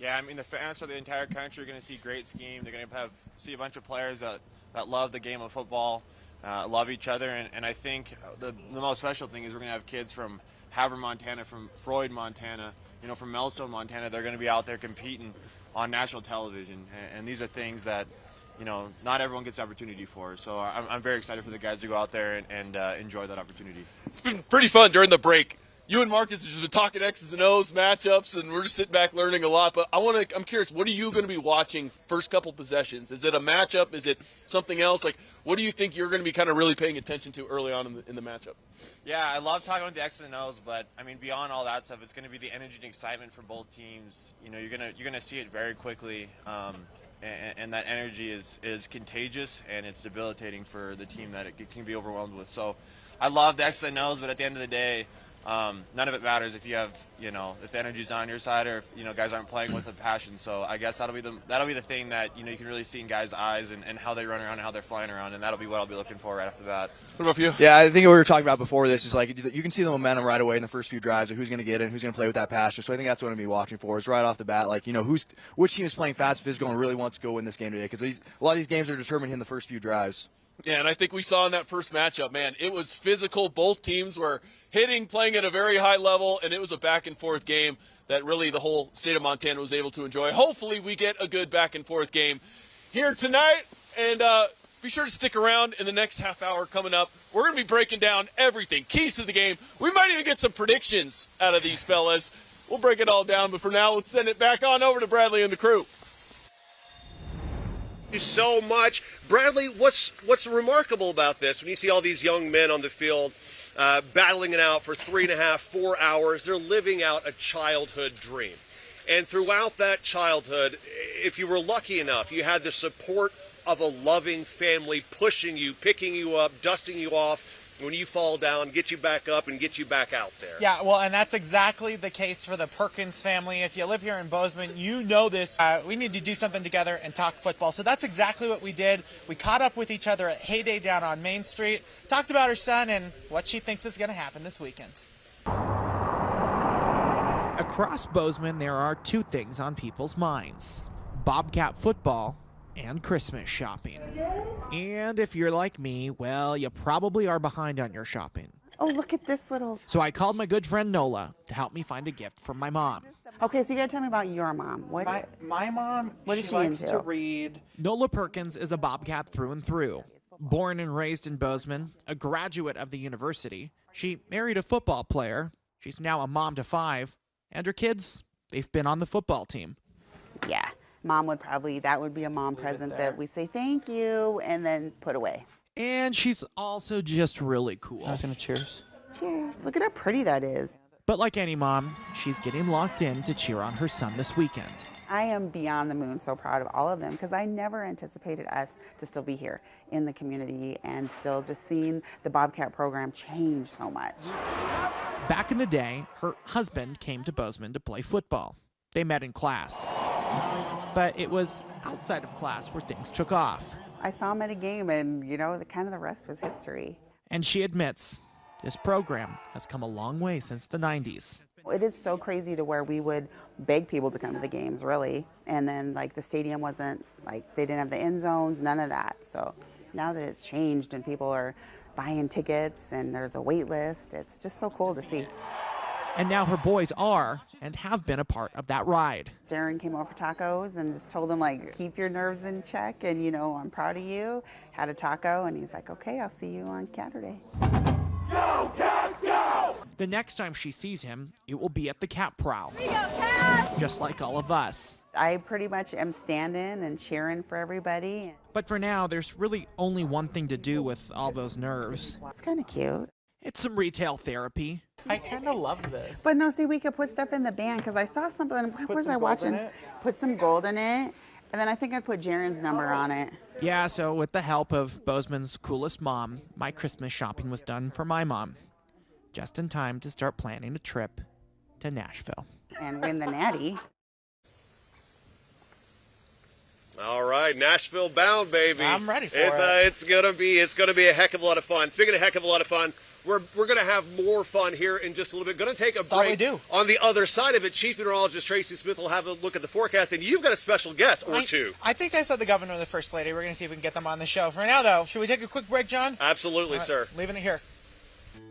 Yeah, I mean, the fans for the entire country are going to see great scheme. They're going to see a bunch of players that love the game of football, love each other, and I think the most special thing is we're going to have kids from Havre, Montana, from Freud, Montana, you know, from Mellstone, Montana. They're going to be out there competing on national television, and these are things that, you know, not everyone gets the opportunity for. So I'm very excited for the guys to go out there and enjoy that opportunity. It's been pretty fun during the break. You and Marcus have just been talking X's and O's, matchups, and we're just sitting back learning a lot. But I'm curious, what are you going to be watching first couple possessions? Is it a matchup? Is it something else? Like, what do you think you're going to be kind of really paying attention to early on in the matchup? Yeah, I love talking about the X's and O's, but I mean, beyond all that stuff, it's going to be the energy and excitement for both teams. You know, you're gonna see it very quickly, and that energy is contagious and it's debilitating for the team that it can be overwhelmed with. So, I love the X's and O's, but at the end of the day, none of it matters if you have, you know, if the energy's not on your side or if, you know, guys aren't playing with a passion. So I guess that'll be the thing that, you know, you can really see in guys' eyes and how they run around and how they're flying around, and that'll be what I'll be looking for right off the bat. What about you? Yeah, I think what we were talking about before this is like you can see the momentum right away in the first few drives of who's going to get in, who's going to play with that passion. So I think that's what I'm going to be watching for is right off the bat, like, you know, which team is playing fast, physical, and really wants to go win this game today, because a lot of these games are determined in the first few drives. Yeah, and I think we saw in that first matchup, man, it was physical. Both teams were hitting, playing at a very high level, and it was a back-and-forth game that really the whole state of Montana was able to enjoy. Hopefully we get a good back-and-forth game here tonight, and be sure to stick around in the next half hour coming up. We're going to be breaking down everything, keys to the game. We might even get some predictions out of these fellas. We'll break it all down, but for now, let's send it back on over to Bradley and the crew. Thank you so much. Bradley, what's remarkable about this, when you see all these young men on the field battling it out for 3.5, 4 hours, they're living out a childhood dream. And throughout that childhood, if you were lucky enough, you had the support of a loving family pushing you, picking you up, dusting you off when you fall down, get you back up and get you back out there. Yeah, well, and that's exactly the case for the Perkins family. If you live here in Bozeman, you know this. We need to do something together and talk football. So that's exactly what we did. We caught up with each other at Heyday down on Main Street, talked about her son and what she thinks is going to happen this weekend. Across Bozeman, there are two things on people's minds: Bobcat football and Christmas shopping. And if you're like me, well, you probably are behind on your shopping. Oh, look at this little... So I called my good friend Nola to help me find a gift for my mom. Okay, so you gotta tell me about your mom. My mom, what is she she likes into? to read. Nola Perkins is a Bobcat through and through. Born and raised in Bozeman, a graduate of the university, she married a football player. She's now a mom to 5, and her kids, they've been on the football team. Yeah. Mom that would be a mom present that we say thank you and then put away. And she's also just really cool. I was going to cheers. Cheers. Look at how pretty that is. But like any mom, she's getting locked in to cheer on her son this weekend. I am beyond the moon so proud of all of them, because I never anticipated us to still be here in the community and still just seeing the Bobcat program change so much. Back in the day, her husband came to Bozeman to play football. They met in class. But it was outside of class where things took off. I saw him at a game, and, you know, the rest was history. And she admits this program has come a long way since the 90s. It is so crazy to where we would beg people to come to the games, really. And then, like, the stadium wasn't, like, they didn't have the end zones, none of that. So now that it's changed and people are buying tickets and there's a wait list, it's just so cool to see. And now her boys are and have been a part of that ride. Darren came over for tacos and just told him, like, keep your nerves in check and, you know, I'm proud of you. Had a taco and he's like, okay, I'll see you on Saturday. Go, Cats, go! The next time she sees him, it will be at the Cat Prowl. We go, Cats! Just like all of us. I pretty much am standing and cheering for everybody. But for now, there's really only one thing to do with all those nerves. It's kind of cute. It's some retail therapy. I kind of love this. But no, see, we could put stuff in the band because I saw something. What was I watching? Put some gold in it. And then I think I put Jaren's number on it. Yeah, so with the help of Bozeman's coolest mom, my Christmas shopping was done for my mom. Just in time to start planning a trip to Nashville. And win the Natty. All right, Nashville bound, baby. I'm ready for it. It's gonna be a heck of a lot of fun. Speaking of a heck of a lot of fun, we're gonna have more fun here in just a little bit. Gonna take a break. we do. On the other side of it, Chief Meteorologist Tracy Smith will have a look at the forecast, and you've got a special guest or two. I think I saw the governor and the first lady. We're gonna see if we can get them on the show. For now, though, should we take a quick break, John? Absolutely, sir. Leaving it here.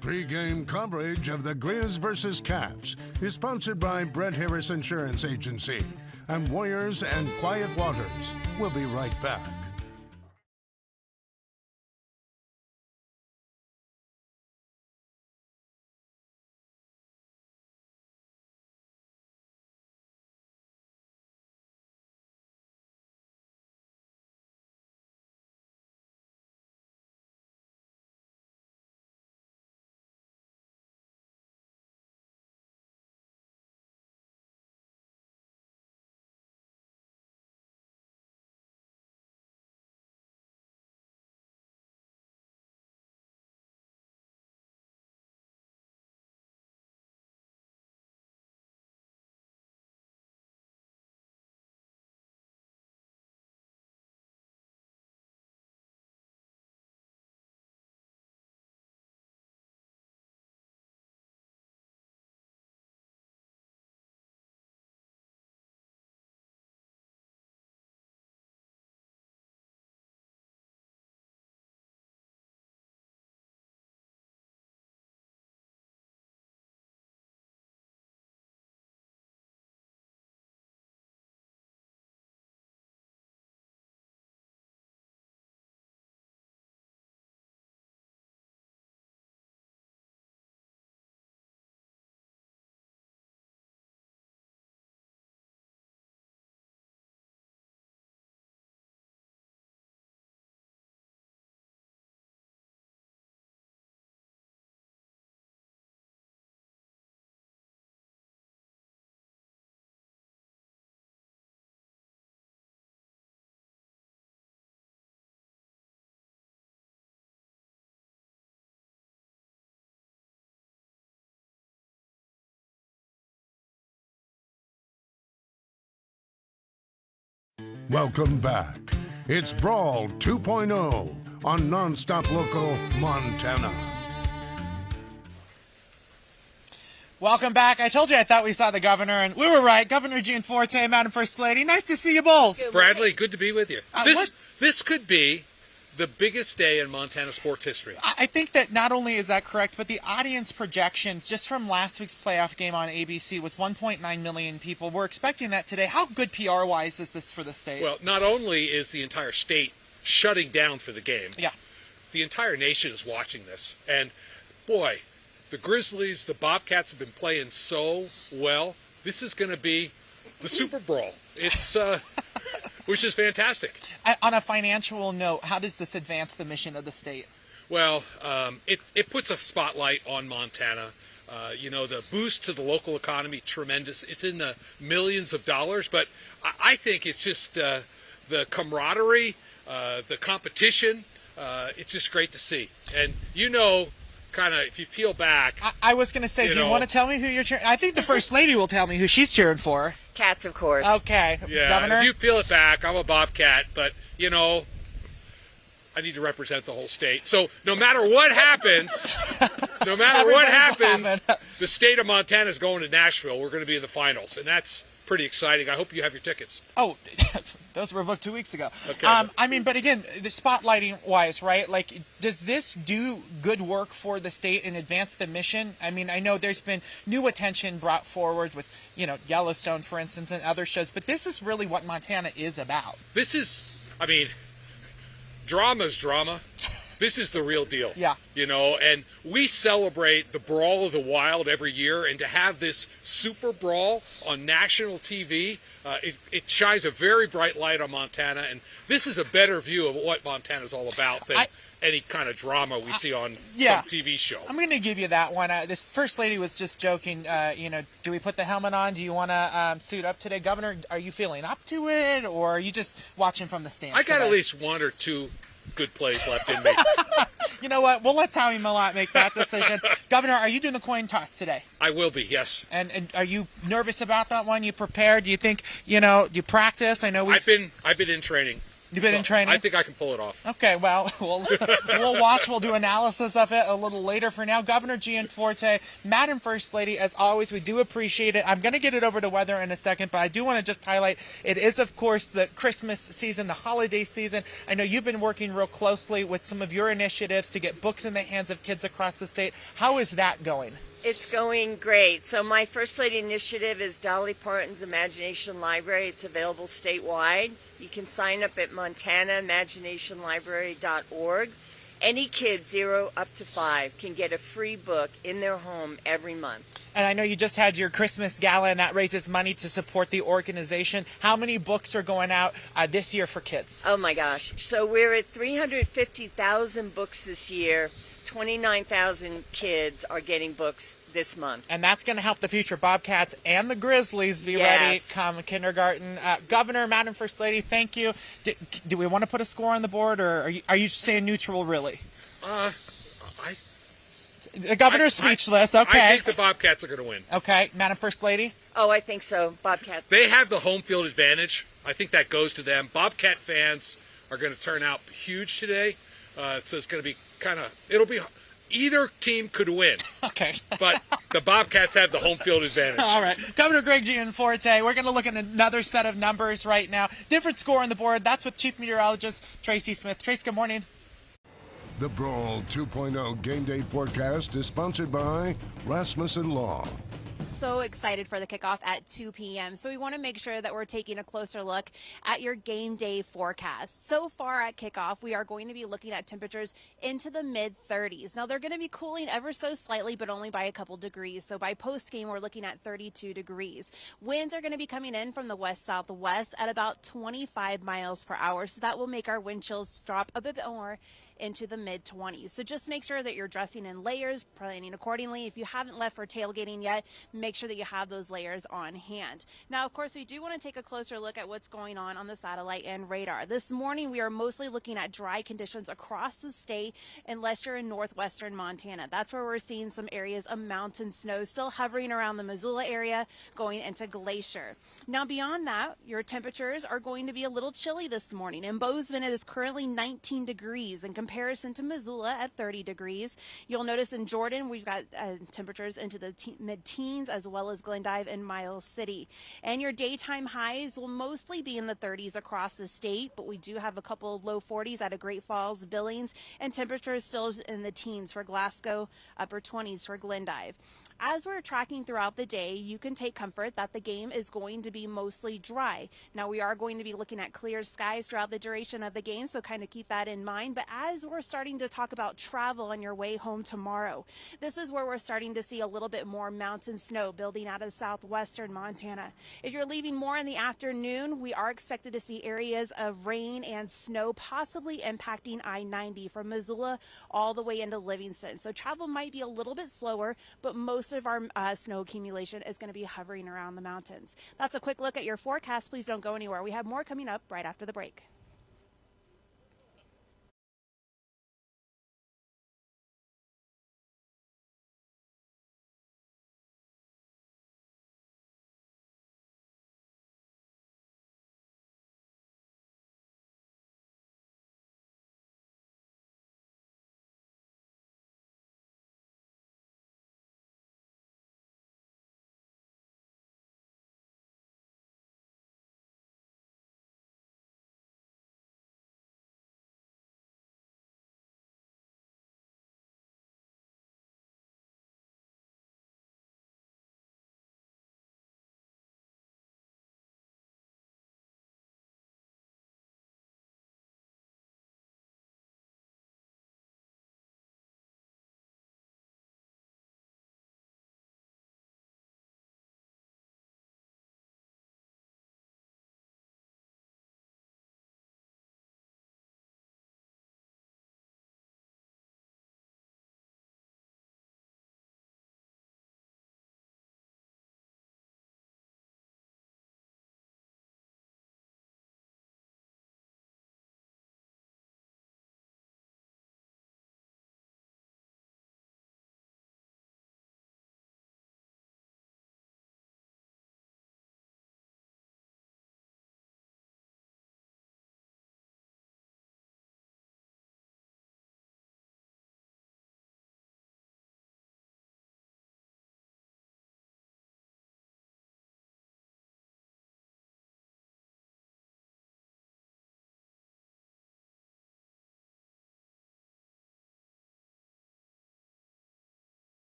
Pre-game coverage of the Grizz vs. Cats is sponsored by Brett Harris Insurance Agency and Warriors and Quiet Waters. We'll be right back. Welcome back. It's Brawl 2.0 on NonStop Local, Montana. Welcome back. I told you I thought we saw the governor, and we were right. Governor Gianforte, Madam First Lady. Nice to see you both. Bradley, good to be with you. This could be the biggest day in Montana sports history. I think that not only is that correct, but the audience projections just from last week's playoff game on ABC was 1.9 million people. We're expecting that today. How good PR-wise is this for the state? Well, not only is the entire state shutting down for the game, yeah, the entire nation is watching this. And, boy, the Grizzlies, the Bobcats have been playing so well. This is going to be the Super Brawl. It's which is fantastic. On a financial note, how does this advance the mission of the state? Well, it puts a spotlight on Montana. You know, the boost to the local economy, tremendous. It's in the millions of dollars, but I think it's just the camaraderie, the competition. It's just great to see. And, you know, kind of, if you peel back. I was going to say, do you want to tell me who you're cheering? I think the First Lady will tell me who she's cheering for. Cats, of course. Okay. Yeah, Governor? if you peel it back, I'm a Bobcat, but, you know, I need to represent the whole state. So no matter what happens, the state of Montana is going to Nashville. We're going to be in the finals, and that's pretty exciting. I hope you have your tickets. Oh, those were booked 2 weeks ago. Okay. I mean, but again, the spotlighting wise, right? Like, does this do good work for the state and advance the mission? I mean, I know there's been new attention brought forward with, Yellowstone, for instance, and other shows, but this is really what Montana is about. This is, I mean, drama's drama. This is the real deal. Yeah. And we celebrate the Brawl of the Wild every year, and to have this Super Brawl on national TV, it shines a very bright light on Montana, and this is a better view of what Montana's all about than any kind of drama we see on some TV show. I'm going to give you that one. This First Lady was just joking, do we put the helmet on? Do you want to suit up today? Governor, are you feeling up to it, or are you just watching from the stands I got today? at least one or two good plays left in me. You know what? We'll let Tommy Mellott make that decision. Governor, are you doing the coin toss today? I will be, yes. And are you nervous about that one? You prepared? Do you think, you practice? I know I've been in training. You've been in training? I think I can pull it off. Okay, well, we'll watch. We'll do analysis of it a little later. For now, Governor Gianforte, Madam First Lady, as always, we do appreciate it. I'm going to get it over to weather in a second, but I do want to just highlight, it is, of course, the Christmas season, the holiday season. I know you've been working real closely with some of your initiatives to get books in the hands of kids across the state. How is that going? It's going great. So my First Lady initiative is Dolly Parton's Imagination Library. It's available statewide. You can sign up at montanaimaginationlibrary.org. Any kid 0 up to 5 can get a free book in their home every month. And I know you just had your Christmas gala, and that raises money to support the organization. How many books are going out this year for kids? Oh my gosh. So we're at 350,000 books this year. 29,000 kids are getting books this month. And that's going to help the future Bobcats and the Grizzlies be ready come kindergarten. Governor, Madam First Lady, thank you. Do we want to put a score on the board, or are you saying neutral, really? The governor's speechless. Okay. I think the Bobcats are going to win. Okay. Madam First Lady? Oh, I think so. Bobcats. They have the home field advantage. I think that goes to them. Bobcat fans are going to turn out huge today. So it's going to be either team could win. Okay. But the Bobcats have the home field advantage. All right. Governor Greg Gianforte, we're going to look at another set of numbers right now. Different score on the board. That's with Chief Meteorologist Tracy Smith. Trace, good morning. The Brawl 2.0 Game Day Forecast is sponsored by Rasmussen Law. So excited for the kickoff at 2 p.m. So we want to make sure that we're taking a closer look at your game day forecast. So far at kickoff, we are going to be looking at temperatures into the mid-30s. Now, they're going to be cooling ever so slightly, but only by a couple degrees. So by post-game, we're looking at 32 degrees. Winds are going to be coming in from the west-southwest at about 25 miles per hour. So that will make our wind chills drop a bit more into the mid-20s. So just make sure that you're dressing in layers, planning accordingly. If you haven't left for tailgating yet, make sure that you have those layers on hand. Now, of course, we do want to take a closer look at what's going on the satellite and radar. This morning, we are mostly looking at dry conditions across the state unless you're in northwestern Montana. That's where we're seeing some areas of mountain snow still hovering around the Missoula area going into Glacier. Now, beyond that, your temperatures are going to be a little chilly this morning. In Bozeman, it is currently 19 degrees in comparison to Missoula at 30 degrees. You'll notice in Jordan, we've got temperatures into the mid-teens, as well as Glendive and Miles City. And your daytime highs will mostly be in the 30s across the state, but we do have a couple of low 40s out of Great Falls, Billings, and temperatures still in the teens for Glasgow, upper 20s for Glendive. As we're tracking throughout the day, you can take comfort that the game is going to be mostly dry. Now, we are going to be looking at clear skies throughout the duration of the game, so kind of keep that in mind. But as we're starting to talk about travel on your way home tomorrow, this is where we're starting to see a little bit more mountain snow building out of southwestern Montana. If you're leaving more in the afternoon, we are expected to see areas of rain and snow possibly impacting I-90 from Missoula all the way into Livingston. So travel might be a little bit slower, but most of our snow accumulation is going to be hovering around the mountains. That's a quick look at your forecast. Please don't go anywhere. We have more coming up right after the break.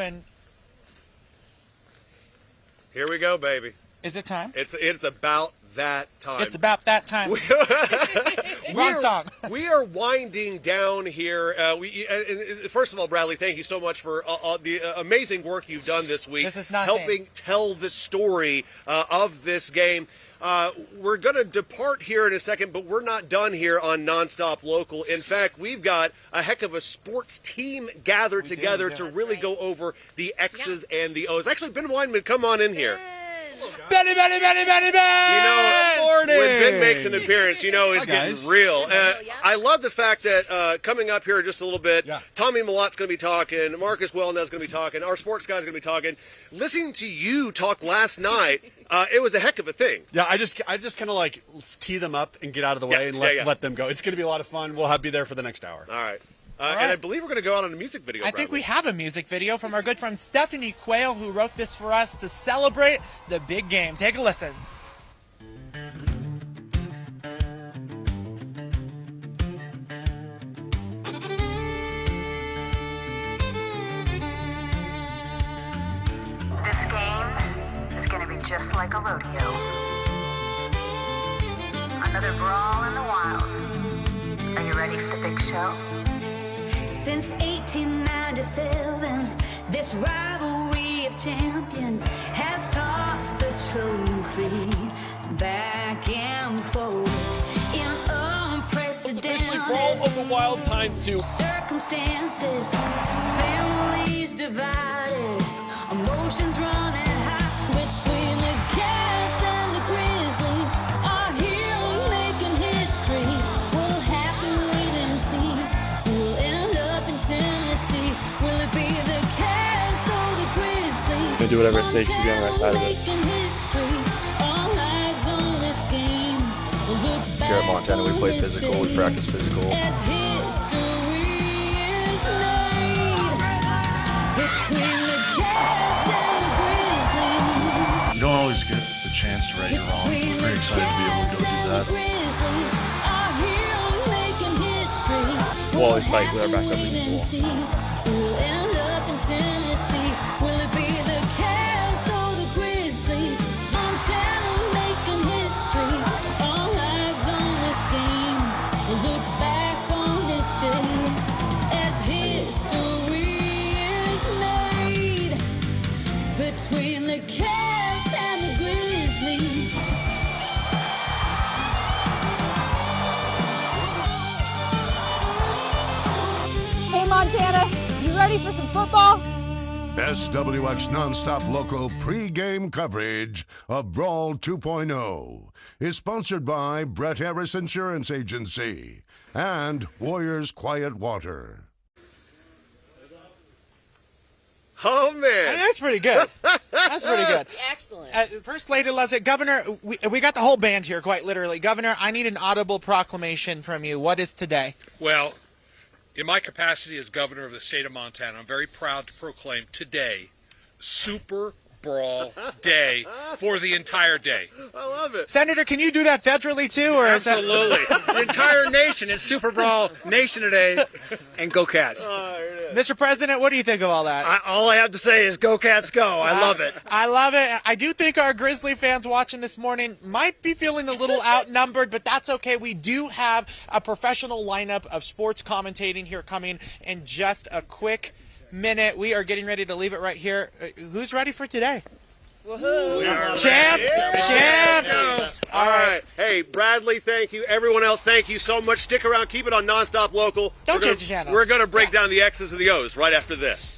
open. Here we go, baby. Is it time? It's about that time. It's about that time. Wrong song. We are winding down here. First of all, Bradley, thank you so much for the amazing work you've done this week. This is nothing. Helping tell the story of this game. We're going to depart here in a second, but we're not done here on Nonstop Local. In fact, we've got a heck of a sports team gathered together to really go over the X's and the O's. Actually, Ben Weinman, come on in here. Benny! When Ben makes an appearance, it's getting real. I love the fact that coming up here in just a little bit, Tommy Mellott's going to be talking, Marcus Welnel's going to be talking, our sports guy's going to be talking. Listening to you talk last night, it was a heck of a thing. Yeah, I just kind of like tee them up and get out of the way and let them go. It's going to be a lot of fun. We'll be there for the next hour. All right. And I believe we're going to go out on a music video. I think we have a music video from our good friend Stephanie Quayle, who wrote this for us to celebrate the big game. Take a listen. This game is going to be just like a rodeo. Another brawl in the wild. Are you ready for the big show? Since 1897, this rivalry of champions has tossed the trophy back and forth in unprecedented It's officially Brawl of the Wild ×2. circumstances. Families divided, emotions running high between the Cats and the Grizzlies. Are here making history. We'll have to wait and see. We'll end up in Tennessee. Will it be the Cats or the Grizzlies? I'm gonna do whatever it takes to be on the right side of it. Making history. All eyes on this game. Look Here at back Montana, we on play this physical, we day practice physical. as history is made between the Cats and the Grizzlies. You don't always get the chance to right your wrong. We're very excited to be able to go do that. Grizzlies are here making history. We'll always fight with our backs up against the wall. We'll end up in Tennessee. Will it be the Cats or the Grizzlies? Montana making history. All eyes on this game. Look back on this day as history is made between the Cats and the Grizzlies. Hey Montana, you ready for some football? SWX NonStop Local pre-game coverage of Brawl 2.0 is sponsored by Brett Harris Insurance Agency and Warriors Quiet Water. Oh, man. That's pretty good. That's pretty good. Excellent. First Lady Leslie, Governor, we got the whole band here, quite literally. Governor, I need an audible proclamation from you. What is today? Well, in my capacity as governor of the state of Montana, I'm very proud to proclaim today Super Brawl Day for the entire day. I love it. Senator, can you do that federally too? Or Absolutely. The entire nation is Super Brawl Nation today, and go Cats. Mr. President, what do you think of all that? All I have to say is go Cats go. I love it. I love it. I do think our Grizzly fans watching this morning might be feeling a little outnumbered, but that's okay. We do have a professional lineup of sports commentating here coming in just a quick minute. We are getting ready to leave it right here. Who's ready for today? Woohoo! Champ! Champ! All right. Hey, Bradley, thank you. Everyone else, thank you so much. Stick around. Keep it on Nonstop Local. Don't change the channel. We're going to break down the X's and the O's right after this.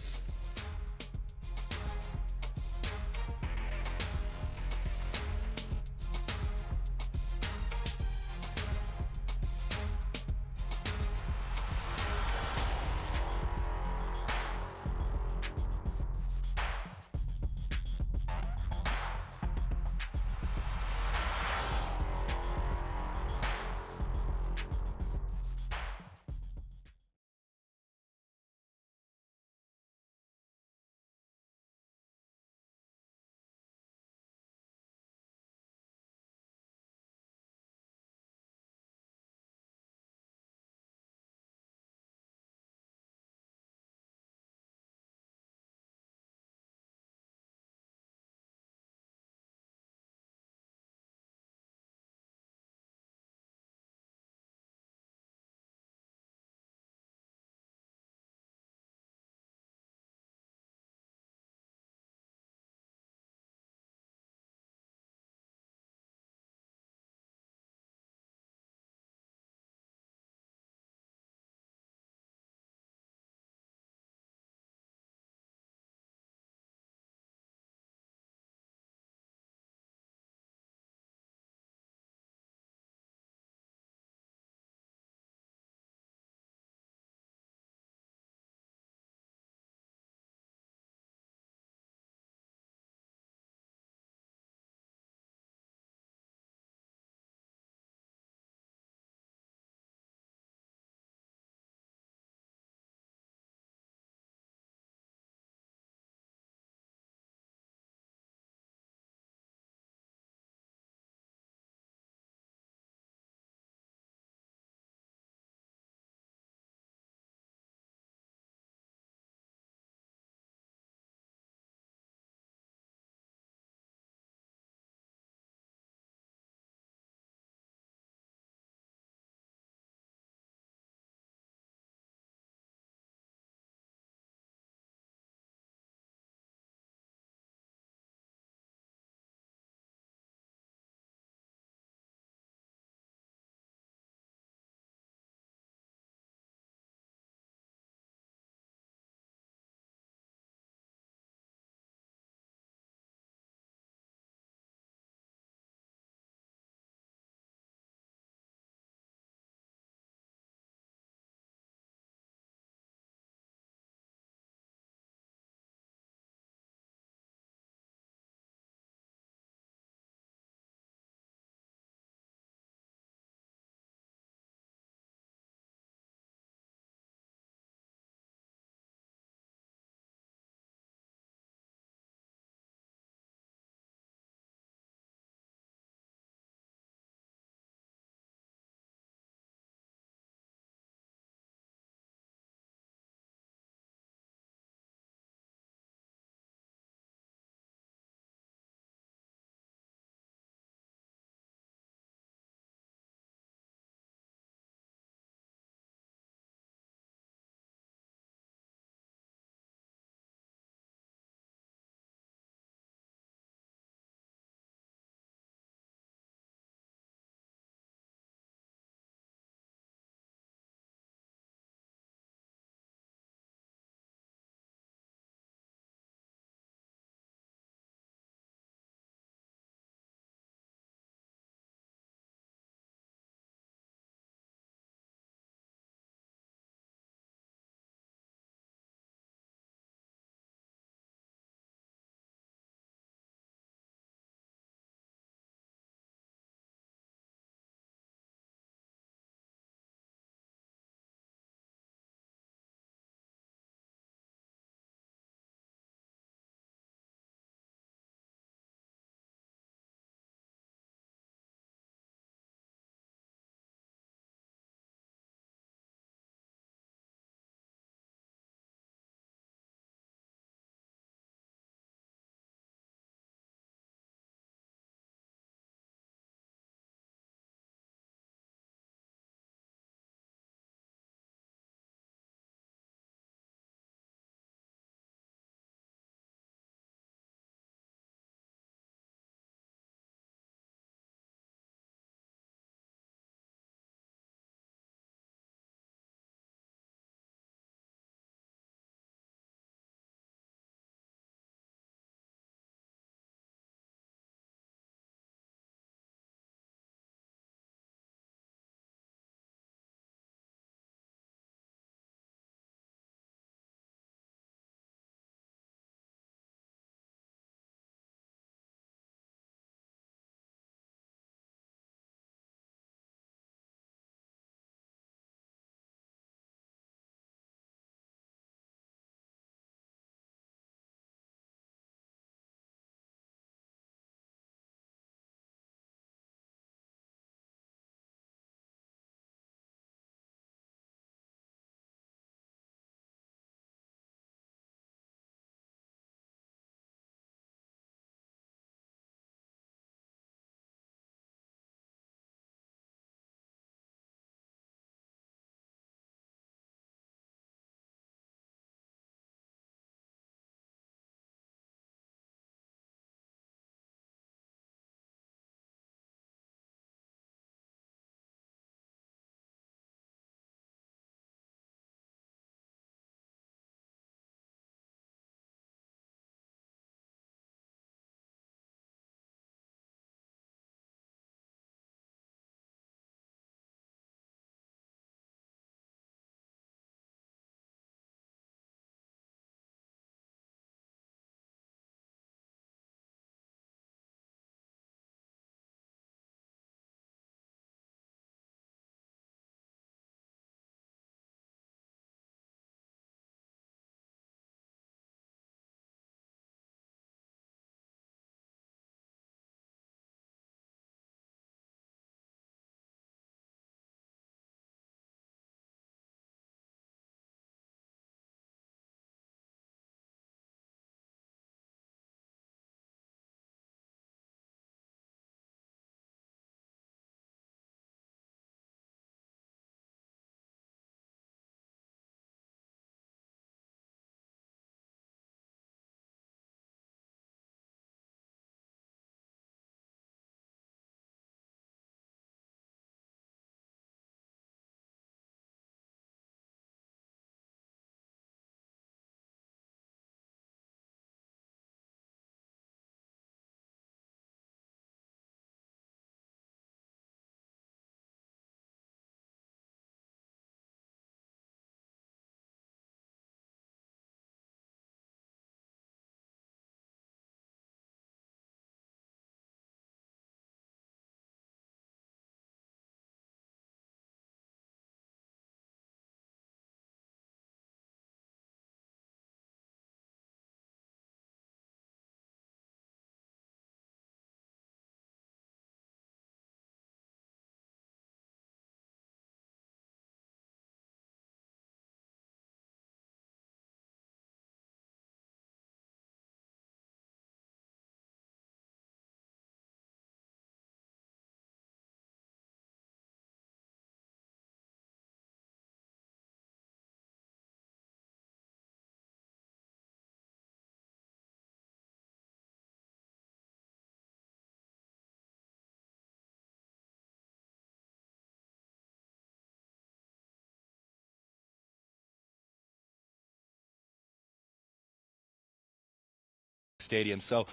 Stadium. So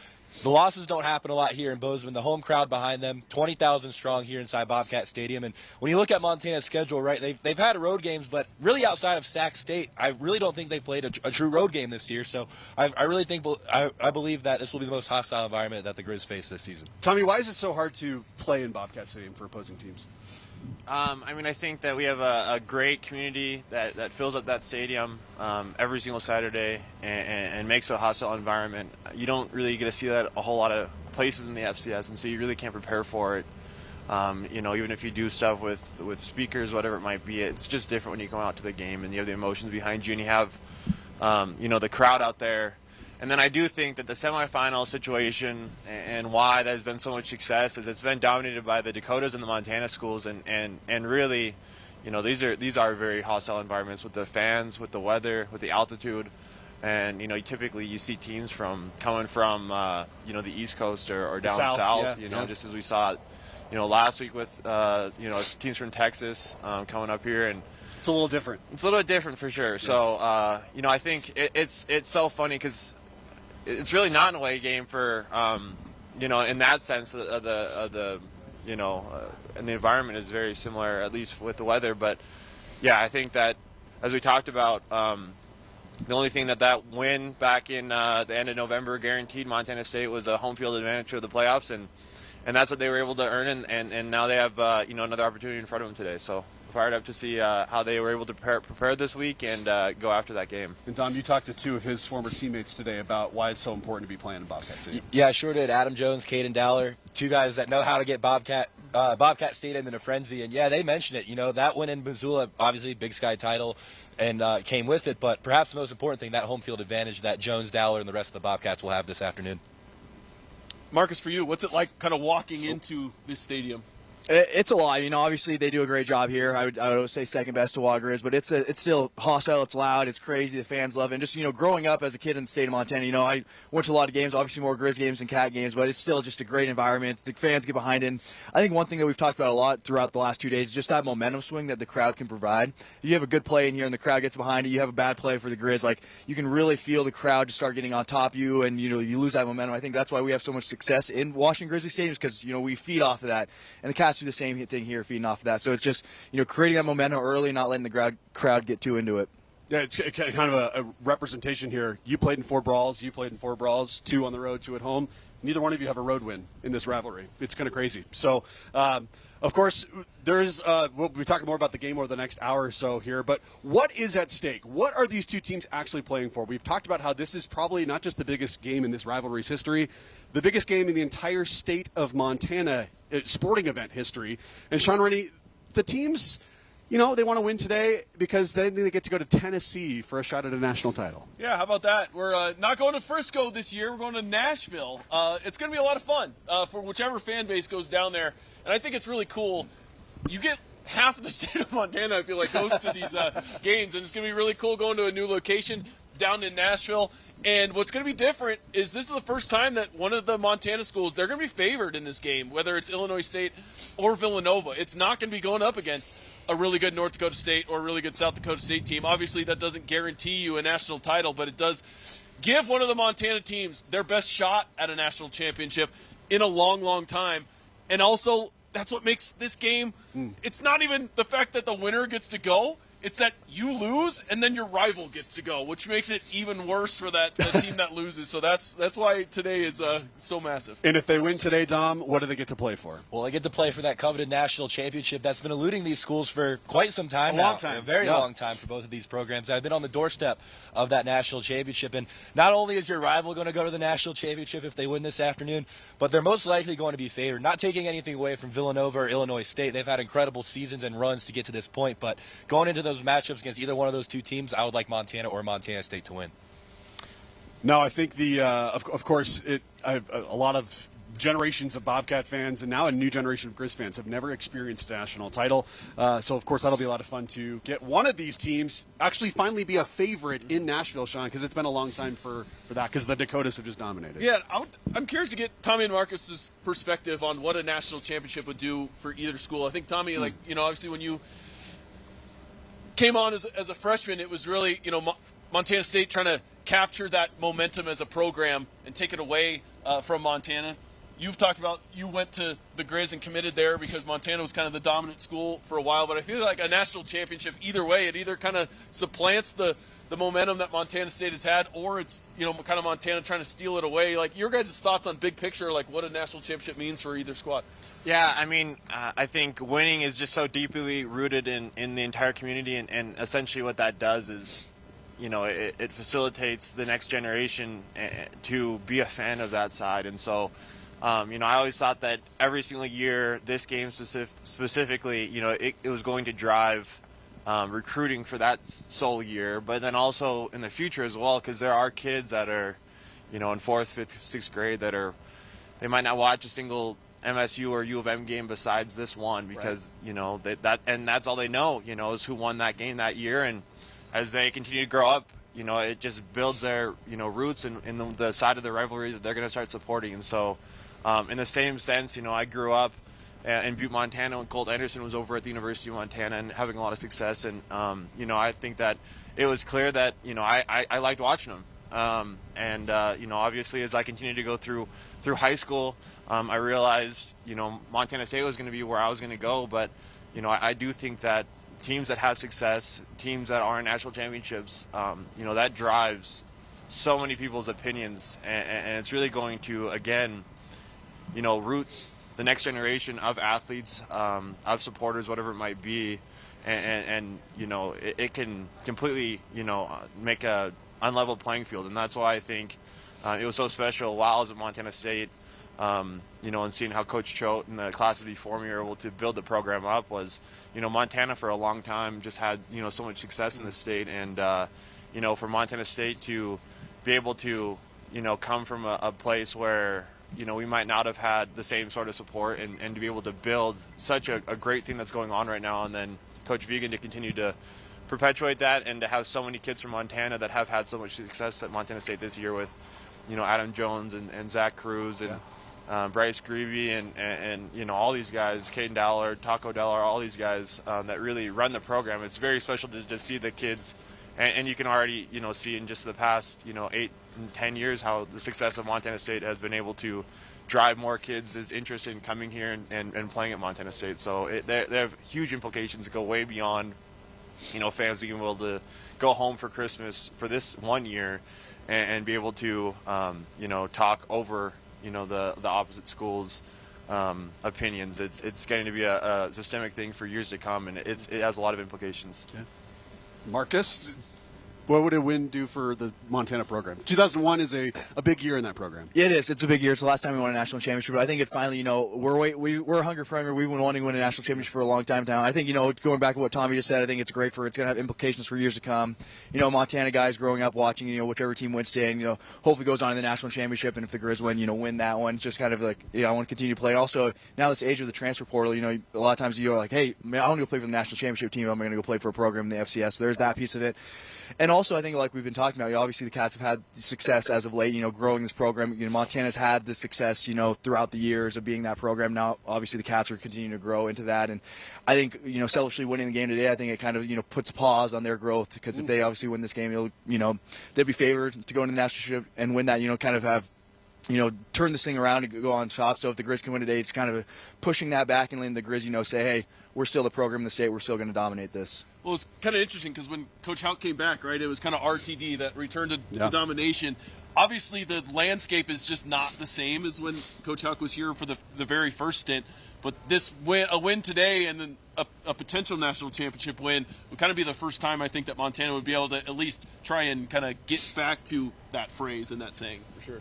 the losses don't happen a lot here in Bozeman. The home crowd behind them, 20,000 strong here inside Bobcat Stadium. And when you look at Montana's schedule, right, they've had road games, but really outside of Sac State, I really don't think they played a true road game this year. So I really think I believe that this will be the most hostile environment that the Grizz face this season. Tommy, why is it so hard to play in Bobcat Stadium for opposing teams? I mean, I think that we have a great community that fills up that stadium every single Saturday and makes it a hostile environment. You don't really get to see that a whole lot of places in the FCS, and so you really can't prepare for it. Even if you do stuff with speakers, whatever it might be, it's just different when you go out to the game and you have the emotions behind you and you have, the crowd out there. And then I do think that the semifinal situation and why there's been so much success is it's been dominated by the Dakotas and the Montana schools, and really, these are very hostile environments with the fans, with the weather, with the altitude, and typically you see teams coming from the East Coast or down south, just as we saw, last week with teams from Texas coming up here, and it's a little different. It's a little bit different for sure. So I think it's so funny because it's really not an away game for, in that sense of the and the environment is very similar, at least with the weather. But, yeah, I think that, as we talked about, the only thing that win back in the end of November guaranteed Montana State was a home field advantage to the playoffs, and that's what they were able to earn, and now they have, another opportunity in front of them today. So fired up to see how they were able to prepare this week and go after that game. And Dom, you talked to two of his former teammates today about why it's so important to be playing in Bobcat Stadium. Yeah, I sure did. Adam Jones, Caden Dowler, two guys that know how to get Bobcat Stadium in a frenzy. And yeah, they mentioned it. That win in Missoula, obviously Big Sky title, and came with it. But perhaps the most important thing, that home field advantage that Jones, Dowler, and the rest of the Bobcats will have this afternoon. Marcus, for you, what's it like kind of walking into this stadium? It's a lot. Obviously they do a great job here. I would say second best to Wagriz, but it's still hostile. It's loud. It's crazy. The fans love it. And just, growing up as a kid in the state of Montana, I went to a lot of games, obviously more Grizz games than Cat games, but it's still just a great environment. The fans get behind it. And I think one thing that we've talked about a lot throughout the last 2 days is just that momentum swing that the crowd can provide. If you have a good play in here and the crowd gets behind it, you have a bad play for the Grizz, you can really feel the crowd just start getting on top of you, and, you lose that momentum. I think that's why we have so much success in Washington Grizzly Stadiums, because, we feed off of that. And the Cats do the same thing here, feeding off of that. So it's just, creating that momentum early, not letting the crowd get too into it. Yeah, it's kind of a representation here. You played in 4 brawls. You played in 4 brawls, 2 on the road, 2 at home. Neither one of you have a road win in this rivalry. It's kind of crazy. So, of course, we'll be talking more about the game over the next hour or so here, but what is at stake? What are these two teams actually playing for? We've talked about how this is probably not just the biggest game in this rivalry's history, the biggest game in the entire state of Montana sporting event history. And Sean Rennie, the teams, they want to win today because then they get to go to Tennessee for a shot at a national title. Yeah, how about that? We're not going to Frisco this year. We're going to Nashville. It's going to be a lot of fun for whichever fan base goes down there. And I think it's really cool. You get half of the state of Montana, I feel like, goes to these games. And it's going to be really cool going to a new location down in Nashville. And what's going to be different is this is the first time that one of the Montana schools, they're going to be favored in this game, whether it's Illinois State or Villanova. It's not going to be going up against a really good North Dakota State or a really good South Dakota State team. Obviously, that doesn't guarantee you a national title, but it does give one of the Montana teams their best shot at a national championship in a long, long time. And also, that's what makes this game, it's not even the fact that the winner gets to go. It's that you lose and then your rival gets to go, which makes it even worse for that team that loses. So that's why today is so massive. And if they win today, Dom, what do they get to play for? Well, they get to play for that coveted national championship that's been eluding these schools for quite some time now. A very long time for both of these programs. I've been on the doorstep of that national championship. And not only is your rival going to go to the national championship if they win this afternoon, but they're most likely going to be favored. Not taking anything away from Villanova or Illinois State. They've had incredible seasons and runs to get to this point. But going into those matchups against either one of those two teams, I would like Montana or Montana State to win. No, I think of course, a lot of generations of Bobcat fans and now a new generation of Grizz fans have never experienced a national title. So, of course, that'll be a lot of fun to get one of these teams actually finally be a favorite in Nashville, Sean, because it's been a long time for that because the Dakotas have just dominated. Yeah, I'm curious to get Tommy and Marcus's perspective on what a national championship would do for either school. I think, Tommy, obviously when you came on as a freshman, it was really, Montana State trying to capture that momentum as a program and take it away from Montana. You've talked about you went to the Grizz and committed there because Montana was kind of the dominant school for a while, but I feel like a national championship, either way, it either kind of supplants the momentum that Montana State has had, or it's, kind of Montana trying to steal it away. Like, your guys' thoughts on big picture, like what a national championship means for either squad? Yeah, I mean, I think winning is just so deeply rooted in the entire community, and essentially what that does is, it facilitates the next generation to be a fan of that side. And so, I always thought that every single year, this game specifically, it was going to drive recruiting for that sole year, but then also in the future as well, because there are kids that are, in 4th, 5th, 6th grade they might not watch a single MSU or U of M game besides this one because, and that's all they know, is who won that game that year. And as they continue to grow up, it just builds their, roots in the side of the rivalry that they're going to start supporting. And so in the same sense, I grew up in Butte, Montana, when Colt Anderson was over at the University of Montana and having a lot of success. And, I think that it was clear that, I liked watching him. Obviously as I continued to go through high school, I realized, Montana State was going to be where I was going to go. But, I do think that teams that have success, teams that are in national championships, that drives so many people's opinions. And it's really going to, again, root the next generation of athletes, of supporters, whatever it might be, and it can completely, make a unlevel playing field. And that's why I think it was so special while I was at Montana State, and seeing how Coach Choate and the classes before me were able to build the program up was, Montana for a long time just had, so much success in the state. And, for Montana State to be able to, come from a place where, we might not have had the same sort of support and to be able to build such a great thing that's going on right now. And then Coach Vegan to continue to perpetuate that and to have so many kids from Montana that have had so much success at Montana State this year with, Adam Jones and Zach Cruz and Bryce Greavy and all these guys, Caden Dallard, Taco Dallard, all these guys that really run the program. It's very special to just see the kids, and you can already, see in just the past, 8 and 10 years how the success of Montana State has been able to drive more kids' interest in coming here and playing at Montana State. So they have huge implications that go way beyond, fans being able to go home for Christmas for this one year and be able to, talk over, the opposite schools' opinions. It's going to be a systemic thing for years to come, and it has a lot of implications. Okay. Marcus, what would a win do for the Montana program? 2001 is a big year in that program. It is. It's a big year. It's the last time we won a national championship. But I think it finally, we're hungry for hunger. We've been wanting to win a national championship for a long time now. I think, going back to what Tommy just said, I think it's great it's going to have implications for years to come. Montana guys growing up watching, whichever team wins today, and, hopefully goes on to the national championship. And if the Grizz win that one, it's just kind of like, I want to continue to play. Also, now this age of the transfer portal, a lot of times you're like, hey, man, I want to go play for the national championship team. I'm going to go play for a program in the FCS. So there's that piece of it. And also, I think, like we've been talking about, obviously the Cats have had success as of late, growing this program. Montana's had the success, throughout the years of being that program. Now, obviously, the Cats are continuing to grow into that. And I think, selfishly winning the game today, I think it kind of, puts a pause on their growth, because if they obviously win this game, they'd be favored to go into the national championship and win that, kind of have, turn this thing around and go on top. So if the Grizz can win today, it's kind of pushing that back and letting the Grizz, say, hey, we're still the program in the state. We're still going to dominate this. Well, it's kind of interesting because when Coach Houck came back, right, it was kind of RTD that returned to domination. Obviously, the landscape is just not the same as when Coach Houck was here for the very first stint. But a win today and then a potential national championship win would kind of be the first time I think that Montana would be able to at least try and kind of get back to that phrase and that saying, for sure.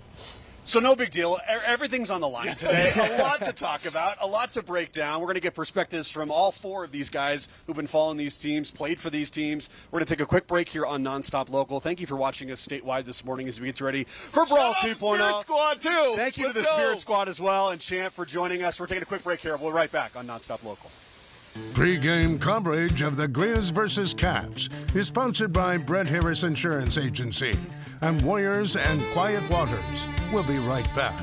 So no big deal. Everything's on the line today. A lot to talk about, a lot to break down. We're going to get perspectives from all four of these guys who've been following these teams, played for these teams. We're going to take a quick break here on NonStop Local. Thank you for watching us statewide this morning as we get ready for Brawl 2.0. Spirit Squad, too. Thank you to the Spirit Squad as well, and Champ for joining us. We're taking a quick break here. We'll be right back on NonStop Local. Pre-game coverage of the Grizz versus Cats is sponsored by Brett Harris Insurance Agency and Warriors and Quiet Waters. We'll be right back.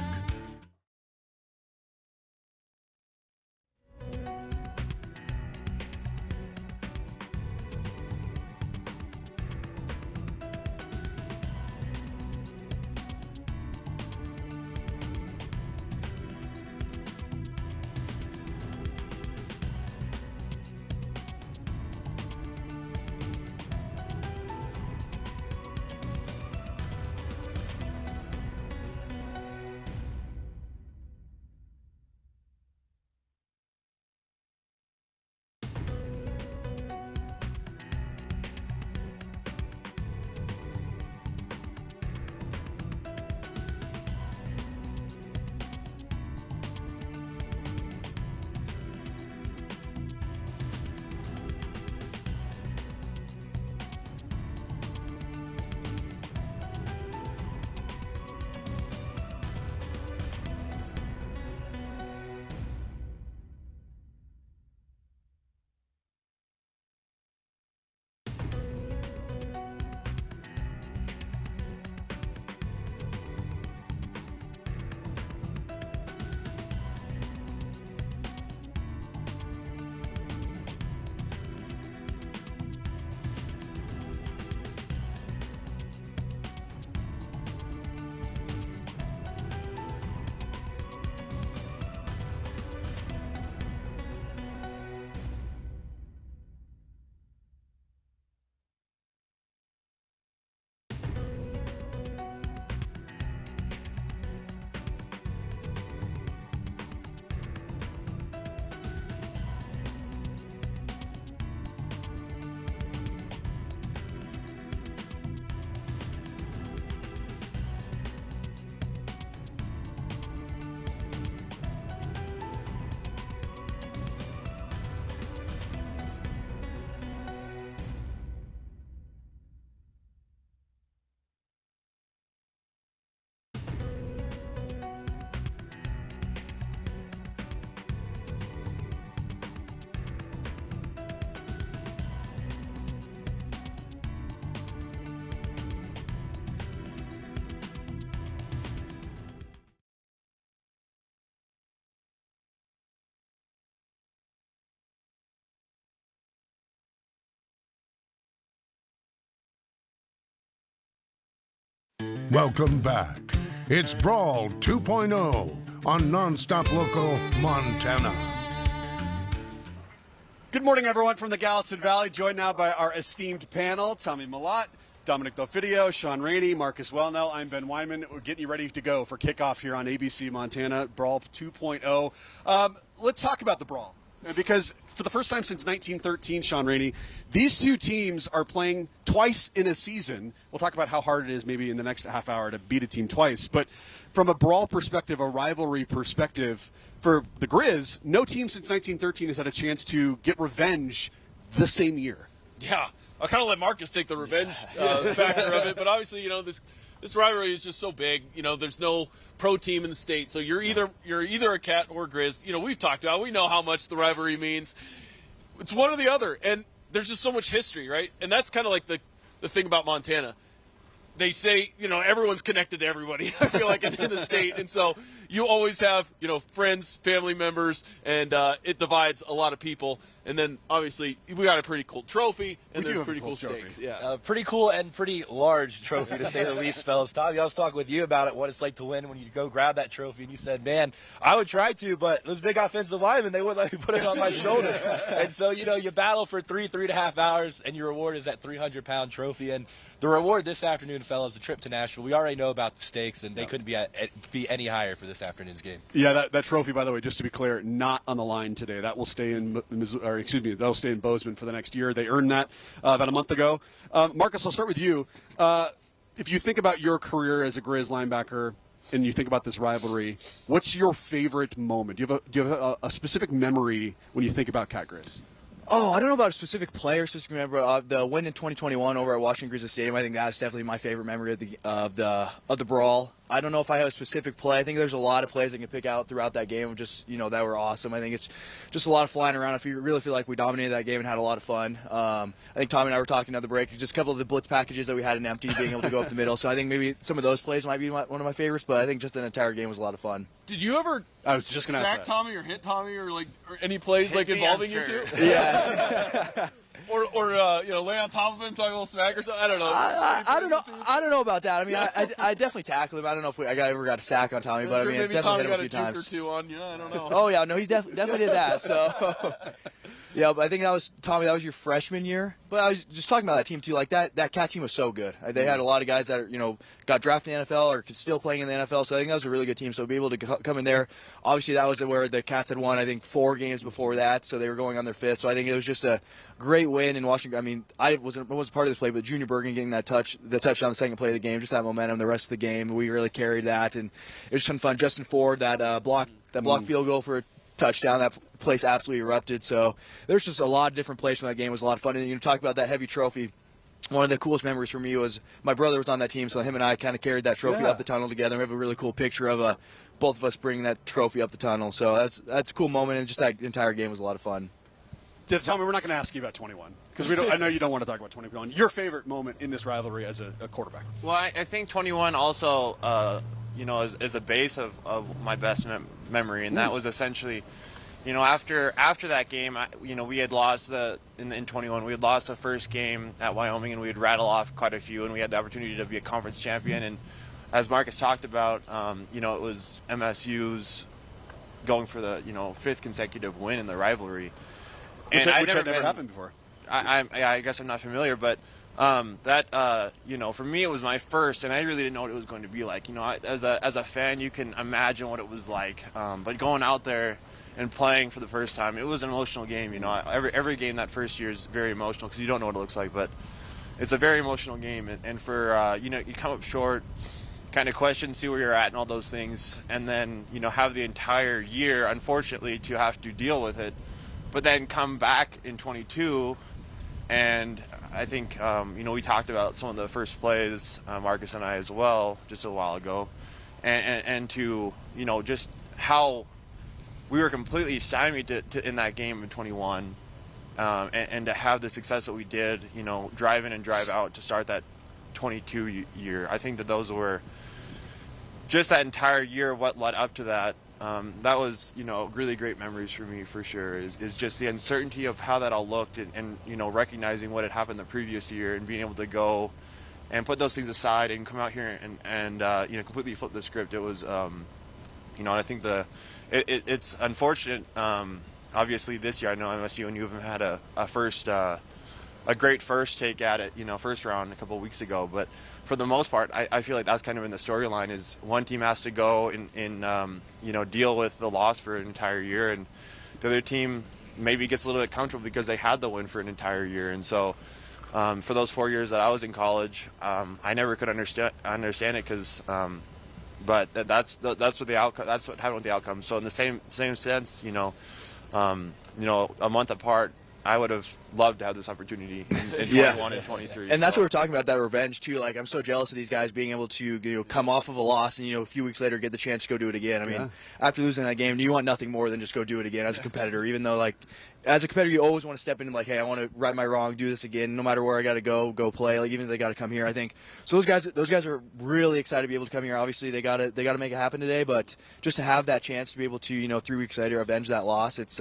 Welcome back. It's Brawl 2.0 on NonStop Local, Montana. Good morning, everyone, from the Gallatin Valley, joined now by our esteemed panel, Tommy Mellott, Dominic Delfidio, Sean Rainey, Marcus Welnel. I'm Ben Wyman. We're getting you ready to go for kickoff here on ABC Montana, Brawl 2.0. Let's talk about the Brawl, because for the first time since 1913, Sean Rainey, these two teams are playing twice in a season. We'll talk about how hard it is maybe in the next half hour to beat a team twice. But from a Brawl perspective, a rivalry perspective, for the Grizz, no team since 1913 has had a chance to get revenge the same year. Yeah, I'll kind of let Marcus take the revenge factor of it, but obviously, you know, this rivalry is just so big. You know, there's no pro team in the state, so you're either a Cat or Grizz. You know, we've talked about, we know how much the rivalry means. It's one or the other, and there's just so much history, right? And that's kind of like the thing about Montana. They say, you know, everyone's connected to everybody, I feel like, in the state. And so you always have, you know, friends, family members, and it divides a lot of people. And then, obviously, we got a pretty cool trophy, and there's pretty cool stakes. Yeah. Pretty cool and pretty large trophy, to say the least, fellas. Tommy, I was talking with you about it, what it's like to win when you go grab that trophy, and you said, man, I would try to, but those big offensive linemen, they wouldn't let me put it on my shoulder. And so, you know, you battle for 3.5 hours, and your reward is that 300-pound trophy. And the reward this afternoon, fellas, the trip to Nashville, we already know about the stakes, and they couldn't be any higher for this afternoon's game. Yeah, that trophy, by the way, just to be clear, not on the line today. That will stay in that'll stay in Bozeman for the next year. They earned that about a month ago. Marcus, I'll start with you. If you think about your career as a Grizz linebacker and you think about this rivalry, what's your favorite moment? Do you have a specific memory when you think about Cat Grizz? Oh, I don't know about a specific player, specific member. The win in 2021 over at Washington Grizzlies Stadium, I think that's definitely my favorite memory of the Brawl. I don't know if I have a specific play. I think there's a lot of plays I can pick out throughout that game, just, you know, that were awesome. I think it's just a lot of flying around. I really feel like we dominated that game and had a lot of fun. I think Tommy and I were talking at the break, just a couple of the blitz packages that we had in empty, being able to go up the middle. So I think maybe some of those plays might be one of my favorites, but I think just an entire game was a lot of fun. Did you ever I was just gonna ask sack that. Tommy or hit Tommy or any plays involving you two? Yeah. Or you know, lay on top of him, talk a little smack or something. I don't know. I don't know about that. I mean, I definitely tackled him. I don't know if I ever got a sack on Tommy, but I mean, maybe definitely Tommy hit him a few got a times. juke or two on you. I don't know. Oh yeah, no, he definitely did that. So. Yeah, but I think that was, Tommy, that was your freshman year. But I was just talking about that team, too. Like, that Cat team was so good. They had a lot of guys that, you know, got drafted in the NFL or still playing in the NFL. So I think that was a really good team. So to be able to come in there, obviously that was where the Cats had won, I think, 4 games before that. So they were going on their 5th. So I think it was just a great win in Washington. I mean, I wasn't part of this play, but Junior Bergen getting the touchdown the second play of the game, just that momentum the rest of the game. We really carried that. And it was just fun. Justin Ford, that block field goal for a touchdown, that place absolutely erupted. So there's just a lot of different plays from that game. It was a lot of fun. And you talk about that heavy trophy. One of the coolest memories for me was my brother was on that team, so him and I kind of carried that trophy up the tunnel together. We have a really cool picture of both of us bringing that trophy up the tunnel. So that's a cool moment, and just that entire game was a lot of fun. Tell me, we're not going to ask you about 21 because I know you don't want to talk about 21. Your favorite moment in this rivalry as a quarterback? Well, I think 21 also, you know, is a base of my best memory, and that was essentially, you know, after that game, you know, we had lost in 21. We had lost the first game at Wyoming, and we had rattled off quite a few, and we had the opportunity to be a conference champion. And as Marcus talked about, you know, it was MSU's going for the 5th consecutive win in the rivalry, which had never happened before. I guess I'm not familiar, but you know, for me it was my first, and I really didn't know what it was going to be like. You know, as a fan, you can imagine what it was like, but going out there and playing for the first time, it was an emotional game. You know, every game that first year is very emotional because you don't know what it looks like, but it's a very emotional game. And for you know, you come up short, kind of question, see where you're at, and all those things, and then you know have the entire year, unfortunately, to have to deal with it, but then come back in 22, and I think you know, we talked about some of the first plays, Marcus and I as well, just a while ago, and to you know just how we were completely stymied in that game in 21, and to have the success that we did, you know, drive in and drive out to start that 22 year. I think that those were just that entire year, what led up to that. That was, you know, really great memories for me for sure. Is just the uncertainty of how that all looked, and you know, recognizing what had happened the previous year and being able to go and put those things aside and come out here and you know, completely flip the script. It was, you know, I think it's unfortunate. Obviously, this year I know MSU and U of M had a great first take at it, you know, first round a couple of weeks ago. But for the most part, I feel like that's kind of in the storyline, is one team has to go and you know, deal with the loss for an entire year, and the other team maybe gets a little bit comfortable because they had the win for an entire year. And so for those 4 years that I was in college, I never could understand it, because but that's what the outcome. That's what happened with the outcome. So in the same sense, you know, a month apart, I would have loved to have this opportunity in 21 and 23. And that's what we're talking about, that revenge too. Like, I'm so jealous of these guys being able to, you know, come off of a loss and, you know, a few weeks later get the chance to go do it again. I mean, after losing that game, you want nothing more than just go do it again as a competitor. Even though, like, as a competitor, you always want to step in and like, hey, I want to right my wrong, do this again, no matter where I got to go play. Like, even if they got to come here, I think. So those guys are really excited to be able to come here. Obviously, they got to make it happen today, but just to have that chance to be able to, you know, 3 weeks later avenge that loss, it's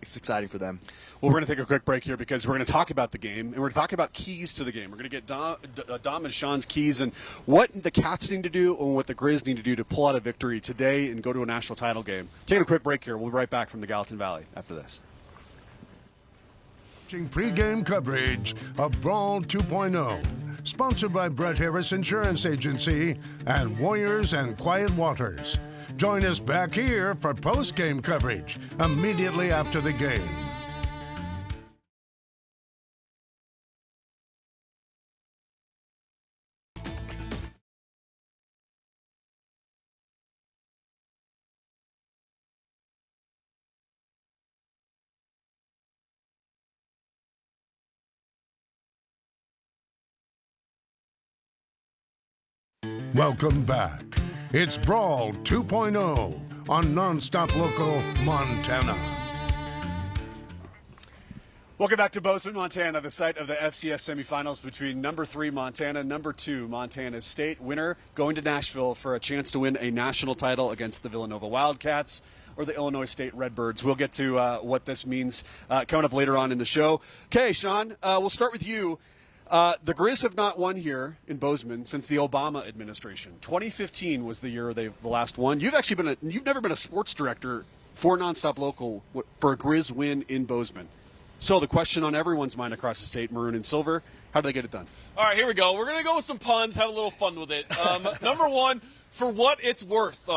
exciting for them. Well, we're going to take a quick break here because we're going to talk about the game, and we're going to talk about keys to the game. We're going to get Dom and Sean's keys and what the Cats need to do and what the Grizz need to do to pull out a victory today and go to a national title game. Taking a quick break here. We'll be right back from the Gallatin Valley after this. Pre-game coverage of Brawl 2.0, sponsored by Brett Harris Insurance Agency and Warriors and Quiet Waters. Join us back here for post-game coverage immediately after the game. Welcome back. It's Brawl 2.0 on NonStop Local, Montana. Welcome back to Bozeman, Montana, the site of the FCS semifinals between number 3 Montana, number 2 Montana State. Winner going to Nashville for a chance to win a national title against the Villanova Wildcats or the Illinois State Redbirds. We'll get to what this means coming up later on in the show. Okay, Sean, we'll start with you. The Grizz have not won here in Bozeman since the Obama administration. 2015 was the year the last one. You've never been a sports director for NonStop Local for a Grizz win in Bozeman. So the question on everyone's mind across the state, maroon and silver, how do they get it done? All right, here we go. We're going to go with some puns, have a little fun with it. Number one, for what it's worth.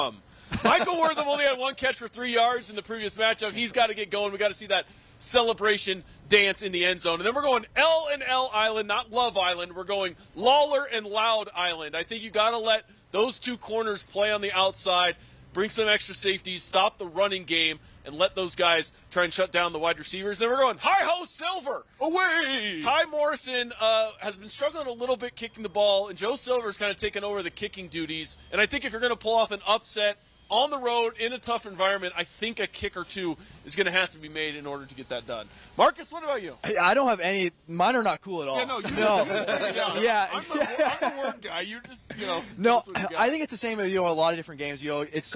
Michael Wortham only had 1 catch for 3 yards in the previous matchup. He's got to get going. We got to see that celebration dance in the end zone. And then we're going L and L Island, not Love Island. We're going Lawler and Loud Island. I think you got to let those 2 corners play on the outside, bring some extra safeties, stop the running game, and let those guys try and shut down the wide receivers. Then we're going Hi-Ho Silver. Away! Ty Morrison has been struggling a little bit kicking the ball, and Joe Silver's kind of taken over the kicking duties. And I think if you're going to pull off an upset on the road in a tough environment, I think a kick or 2 is going to have to be made in order to get that done. Marcus, what about you? I don't have any. Mine are not cool at all. Yeah, no. Yeah. I'm the word guy. You're just, No, I think it's the same as, a lot of different games.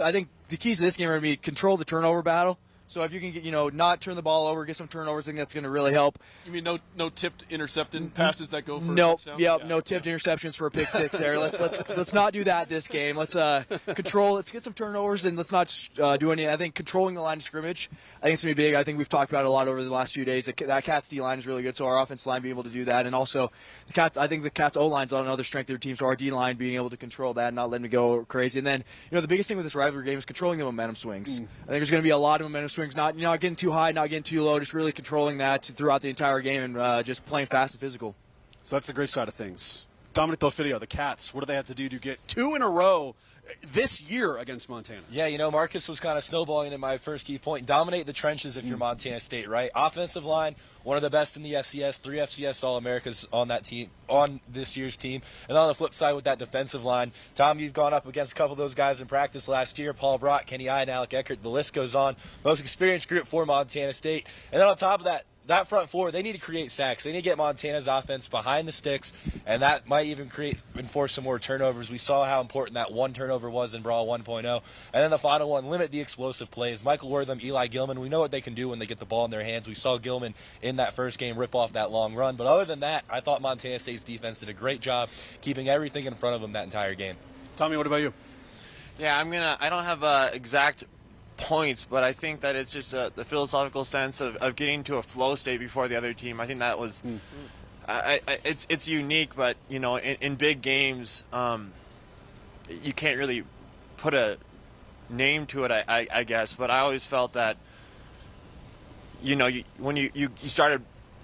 I think the keys to this game are going to be control the turnover battle. So if you can get, not turn the ball over, get some turnovers, I think that's going to really help. You mean no tipped intercepted passes that go for no? A touchdown? Yep, no tipped interceptions for a pick 6 there. Let's not do that this game. Let's control. Let's get some turnovers and let's not do any. I think controlling the line of scrimmage, I think it's going to be big. I think we've talked about it a lot over the last few days. That Cats D line is really good, so our offensive line being able to do that, and also the Cats. I think the Cats O line's on another strength of their team, so our D line being able to control that and not letting it go crazy. And then the biggest thing with this rivalry game is controlling the momentum swings. I think there's going to be a lot of momentum swings. Not getting too high, not getting too low, just really controlling that throughout the entire game and just playing fast and physical. So that's the great side of things. Dominic Delfidio, the Cats, what do they have to do to get 2 in a row this year against Montana? Yeah, Marcus was kind of snowballing in my first key point. Dominate the trenches if you're Montana State, right? Offensive line, one of the best in the FCS, 3 FCS All-Americas on that team, on this year's team. And on the flip side with that defensive line, Tom, you've gone up against a couple of those guys in practice last year, Paul Brock, Kenny I, and Alec Eckert. The list goes on. Most experienced group for Montana State. And then on top of that, that front four, they need to create sacks. They need to get Montana's offense behind the sticks, and that might even enforce some more turnovers. We saw how important that one turnover was in Brawl 1.0. And then the final one, limit the explosive plays. Michael Wortham, Eli Gilman, we know what they can do when they get the ball in their hands. We saw Gilman in that first game rip off that long run. But other than that, I thought Montana State's defense did a great job keeping everything in front of them that entire game. Tommy, what about you? Yeah, I don't have exact points, but I think that it's just the philosophical sense of getting to a flow state before the other team. I think that was it's unique, but in big games you can't really put a name to it, I guess, but I always felt that when you started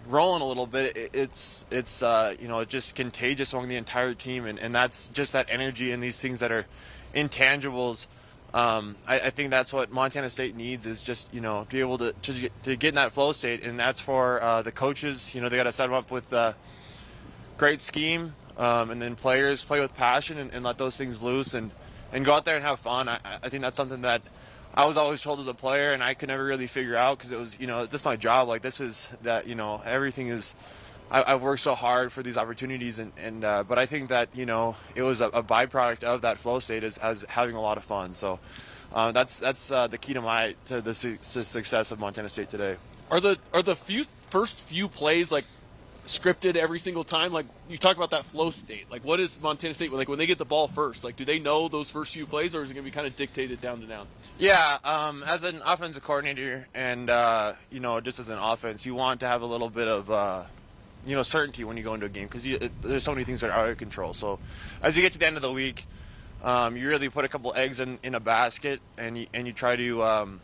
rolling a little bit, it's just contagious among the entire team, and that's just that energy and these things that are intangibles. I think that's what Montana State needs, is just to be able to get in that flow state, and that's for the coaches. They got to set them up with great scheme, and then players play with passion and let those things loose and go out there and have fun. I think that's something that I was always told as a player, and I could never really figure out, because it was this is my job. Like, this is that everything is. I've worked so hard for these opportunities, but I think that it was a byproduct of that flow state as having a lot of fun. So that's the key to the success of Montana State today. Are the first few plays like scripted every single time? Like, you talk about that flow state. Like, what is Montana State like when they get the ball first? Like, do they know those first few plays, or is it going to be kind of dictated down to down? Yeah, as an offensive coordinator and just as an offense, you want to have a little bit of certainty when you go into a game, because there's so many things that are out of control. So as you get to the end of the week, you really put a couple eggs in a basket, and you try to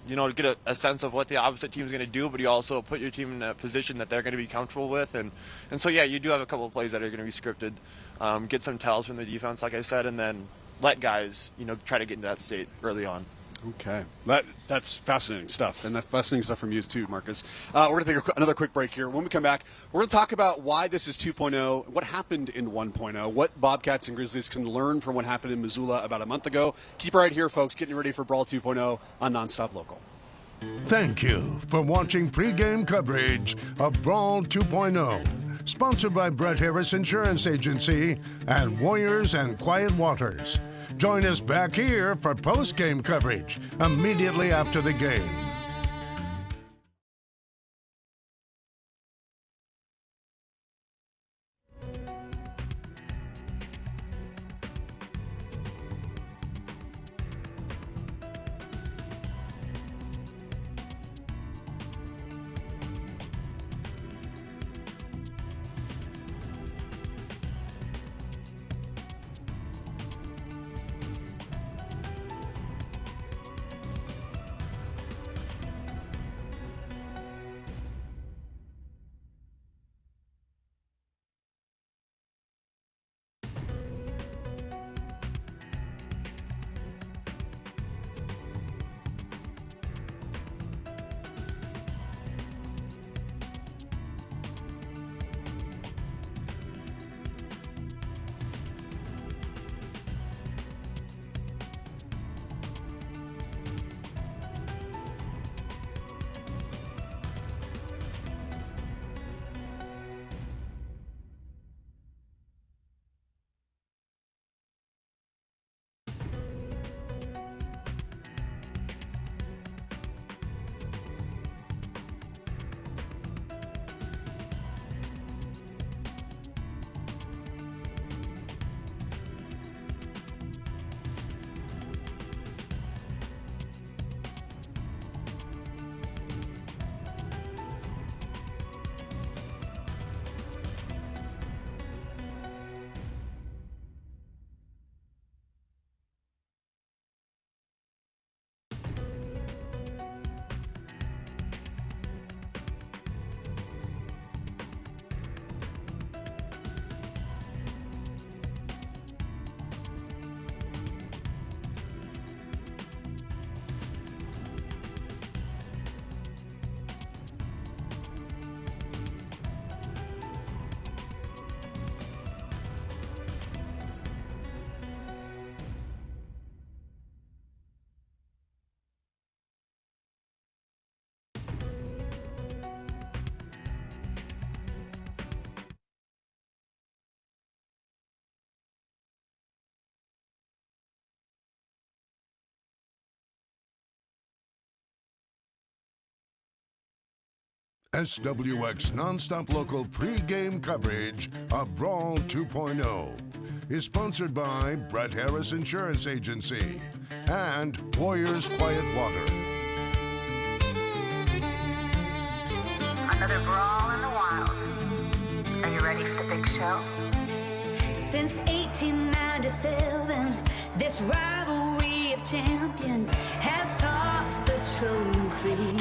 get a sense of what the opposite team is going to do, but you also put your team in a position that they're going to be comfortable with, and so yeah, you do have a couple of plays that are going to be scripted, get some tells from the defense, like I said, and then let guys try to get into that state early on. Okay, that's fascinating stuff, and that's fascinating stuff from you too, Marcus. We're going to take another quick break here. When we come back, we're going to talk about why this is 2.0, what happened in 1.0, what Bobcats and Grizzlies can learn from what happened in Missoula about a month ago. Keep it right here, folks, getting ready for Brawl 2.0 on NonStop Local. Thank you for watching pregame coverage of Brawl 2.0, sponsored by Brett Harris Insurance Agency and Warriors and Quiet Waters. Join us back here for post-game coverage immediately after the game. SWX NonStop Local pre-game coverage of Brawl 2.0 is sponsored by Brett Harris Insurance Agency and Warriors Quiet Water. Another brawl in the wild. Are you ready for the big show? Since 1897, this rivalry of champions has tossed the trophy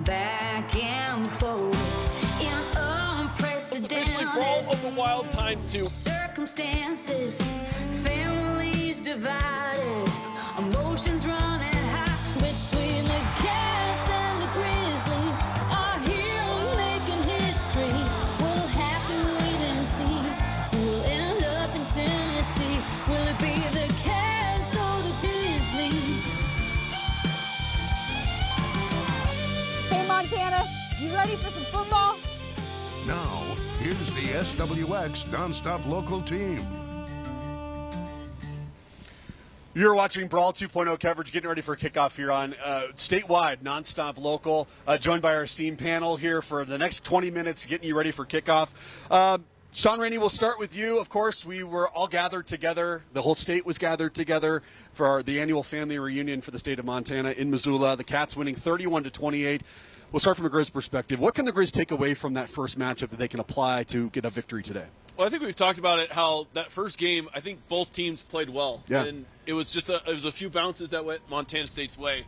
back and forth in unprecedented Officially Brawl of the Wild ×2. circumstances. Families divided, emotions running high between the Cats and the Grizzlies. Our hero making history. We'll have to wait and see who will end up in Tennessee. Will it be the Cats or the Grizzlies? Hey, Montana, you ready for some football? Now, here's the SWX NonStop Local team. You're watching Brawl 2.0 coverage, getting ready for kickoff here on statewide NonStop Local, joined by our SEAM panel here for the next 20 minutes, getting you ready for kickoff. Sean Rainey, we'll start with you. Of course, we were all gathered together. The whole state was gathered together for the annual family reunion for the state of Montana in Missoula. The Cats winning 31-28. We'll start from a Grizz perspective. What can the Grizz take away from that first matchup that they can apply to get a victory today? Well, I think we've talked about it, how that first game, I think both teams played well. Yeah. And it was just a few bounces that went Montana State's way.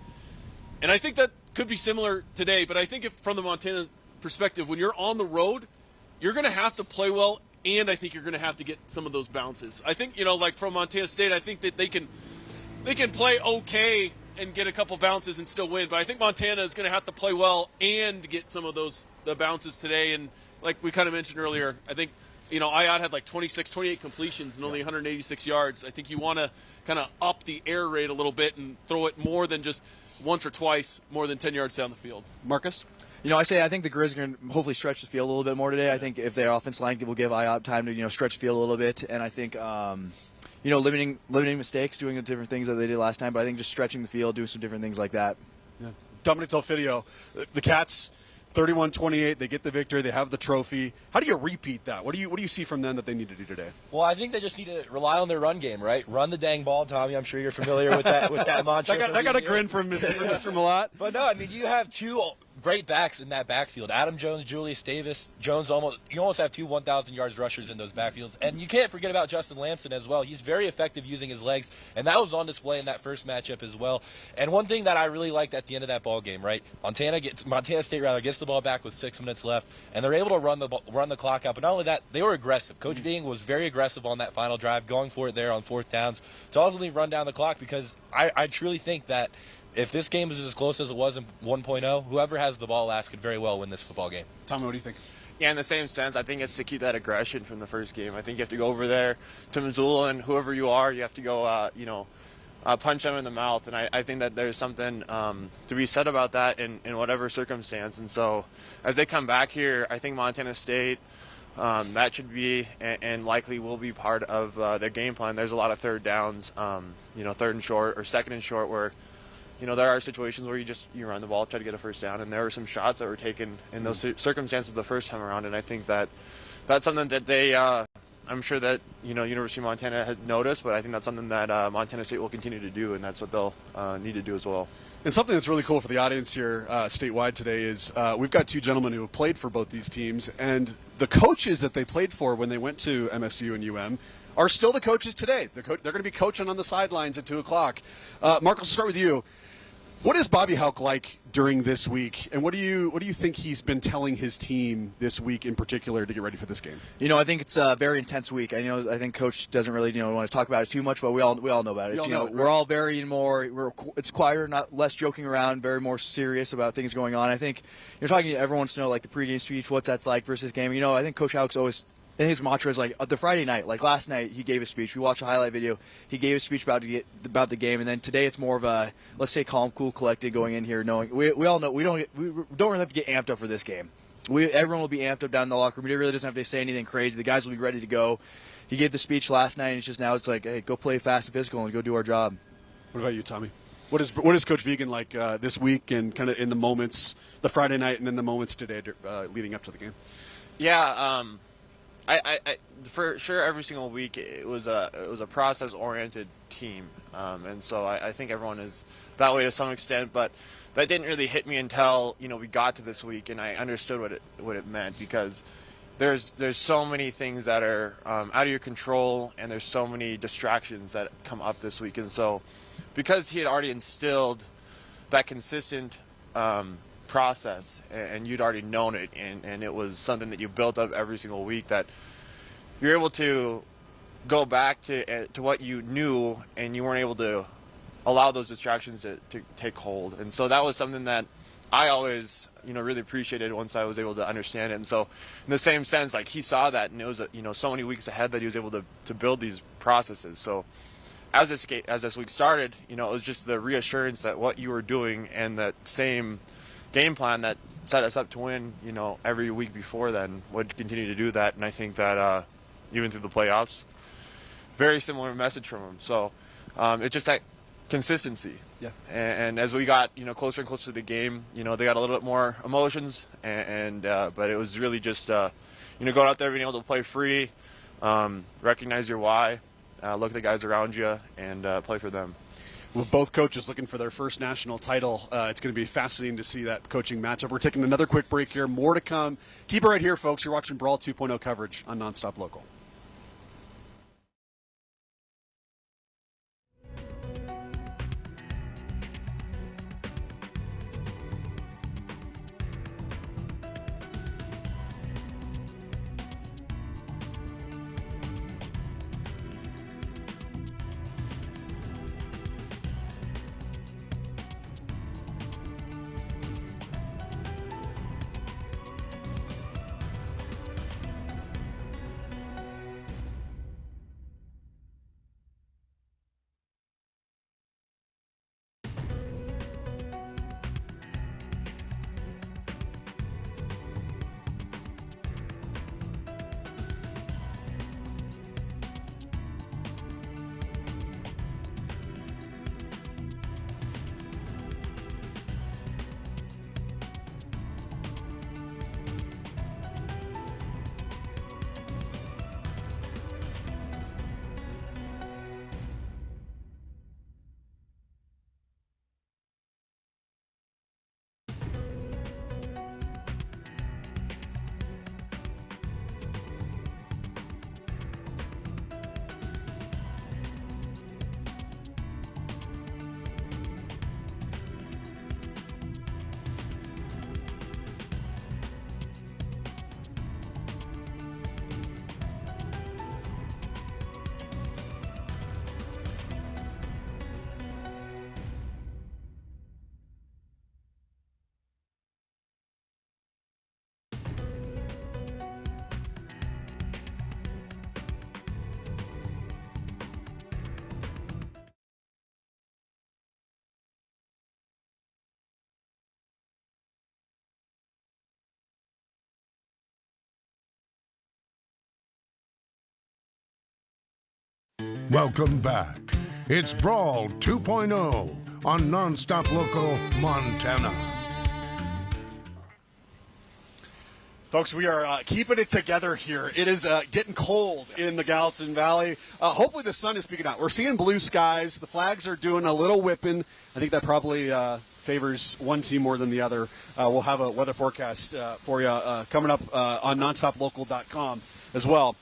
And I think that could be similar today, but I think from the Montana perspective, when you're on the road, you're going to have to play well, and I think you're going to have to get some of those bounces. I think, like from Montana State, I think that they can play okay and get a couple bounces and still win, but I think Montana is going to have to play well and get some of the bounces today. And like we kind of mentioned earlier, I think Ayat had like 28 completions and only 186 yards. I think you want to kind of up the air rate a little bit and throw it more than just once or twice, more than 10 yards down the field. Marcus? I think the Grizz are going to hopefully stretch the field a little bit more today. I think if their offensive line will give IOP time to stretch the field a little bit, and I think limiting mistakes, doing the different things that they did last time. But I think just stretching the field, doing some different things like that. Yeah. Dominic Delfidio, the Cats, 31-28. They get the victory. They have the trophy. How do you repeat that? What do you see from them that they need to do today? Well, I think they just need to rely on their run game, right? Run the dang ball, Tommy. I'm sure you're familiar with that mantra. I got a grin from Mr. Mellott. But no, you have two great backs in that backfield. Adam Jones, Julius Davis. Jones, you almost have two 1,000 yards rushers in those backfields. And you can't forget about Justin Lamson as well. He's very effective using his legs, and that was on display in that first matchup as well. And one thing that I really liked at the end of that ball game, right? Montana State gets the ball back with 6 minutes left, and they're able to run the clock out. But not only that, they were aggressive. Coach Ving was very aggressive on that final drive, going for it there on 4th downs to ultimately run down the clock, because I truly think that if this game is as close as it was in 1.0, whoever has the ball last could very well win this football game. Tommy, what do you think? Yeah, in the same sense, I think it's to keep that aggression from the first game. I think you have to go over there to Missoula, and whoever you are, you have to go, punch them in the mouth. And I think that there's something to be said about that in whatever circumstance. And so as they come back here, I think Montana State, that should be and likely will be part of their game plan. There's a lot of 3rd downs, 3rd and short or 2nd and short where there are situations where you run the ball, try to get a first down, and there were some shots that were taken in those circumstances the first time around, and I think that's something that they, I'm sure that, University of Montana had noticed, but I think that's something that Montana State will continue to do, and that's what they'll need to do as well. And something that's really cool for the audience here statewide today is we've got two gentlemen who have played for both these teams, and the coaches that they played for when they went to MSU and UM are still the coaches today. They're going to be coaching on the sidelines at 2 o'clock. Mark, I'll start with you. What is Bobby Hauck like during this week, and what do you think he's been telling his team this week in particular to get ready for this game? I think it's a very intense week. I think Coach doesn't really want to talk about it too much, but we all know about it. We're all very it's quieter, not less joking around, very more serious about things going on. I think you're talking to everyone wants to know like the pregame speech, what's that's like versus game. I think Coach Hauck's always. And his mantra is like the Friday night, like last night, he gave a speech. We watched a highlight video. He gave a speech about the game, and then today it's more of a, let's say, calm, cool, collected going in here, knowing we all know we don't really have to get amped up for this game. Everyone will be amped up down in the locker room. He really doesn't have to say anything crazy. The guys will be ready to go. He gave the speech last night, and it's like, hey, go play fast and physical and go do our job. What about you, Tommy? What is Coach Vegan like this week and kind of in the moments, the Friday night and then the moments today leading up to the game? Yeah, I for sure every single week it was a process-oriented team, and so I think everyone is that way to some extent. But that didn't really hit me until we got to this week and I understood what it meant, because there's so many things that are out of your control, and there's so many distractions that come up this week, and so because he had already instilled that consistent process, and you'd already known it, and it was something that you built up every single week, that you're able to go back to what you knew, and you weren't able to allow those distractions to take hold. And so that was something that I always really appreciated once I was able to understand it. And so in the same sense, like, he saw that, and it was so many weeks ahead that he was able to build these processes. So as this week started, it was just the reassurance that what you were doing and that same game plan that set us up to win, every week before then would continue to do that. And I think that even through the playoffs, very similar message from him. So it's just that consistency. Yeah. And as we got closer and closer to the game, they got a little bit more emotions, but it was really just going out there, being able to play free, recognize your why, look at the guys around you, and play for them. With both coaches looking for their first national title, it's going to be fascinating to see that coaching matchup. We're taking another quick break here. More to come. Keep it right here, folks. You're watching Brawl 2.0 coverage on NonStop Local. Welcome back. It's Brawl 2.0 on NonStop Local, Montana. Folks, we are keeping it together here. It is getting cold in the Gallatin Valley. Hopefully the sun is peeking out. We're seeing blue skies. The flags are doing a little whipping. I think that probably favors one team more than the other. We'll have a weather forecast for you coming up on nonstoplocal.com as well.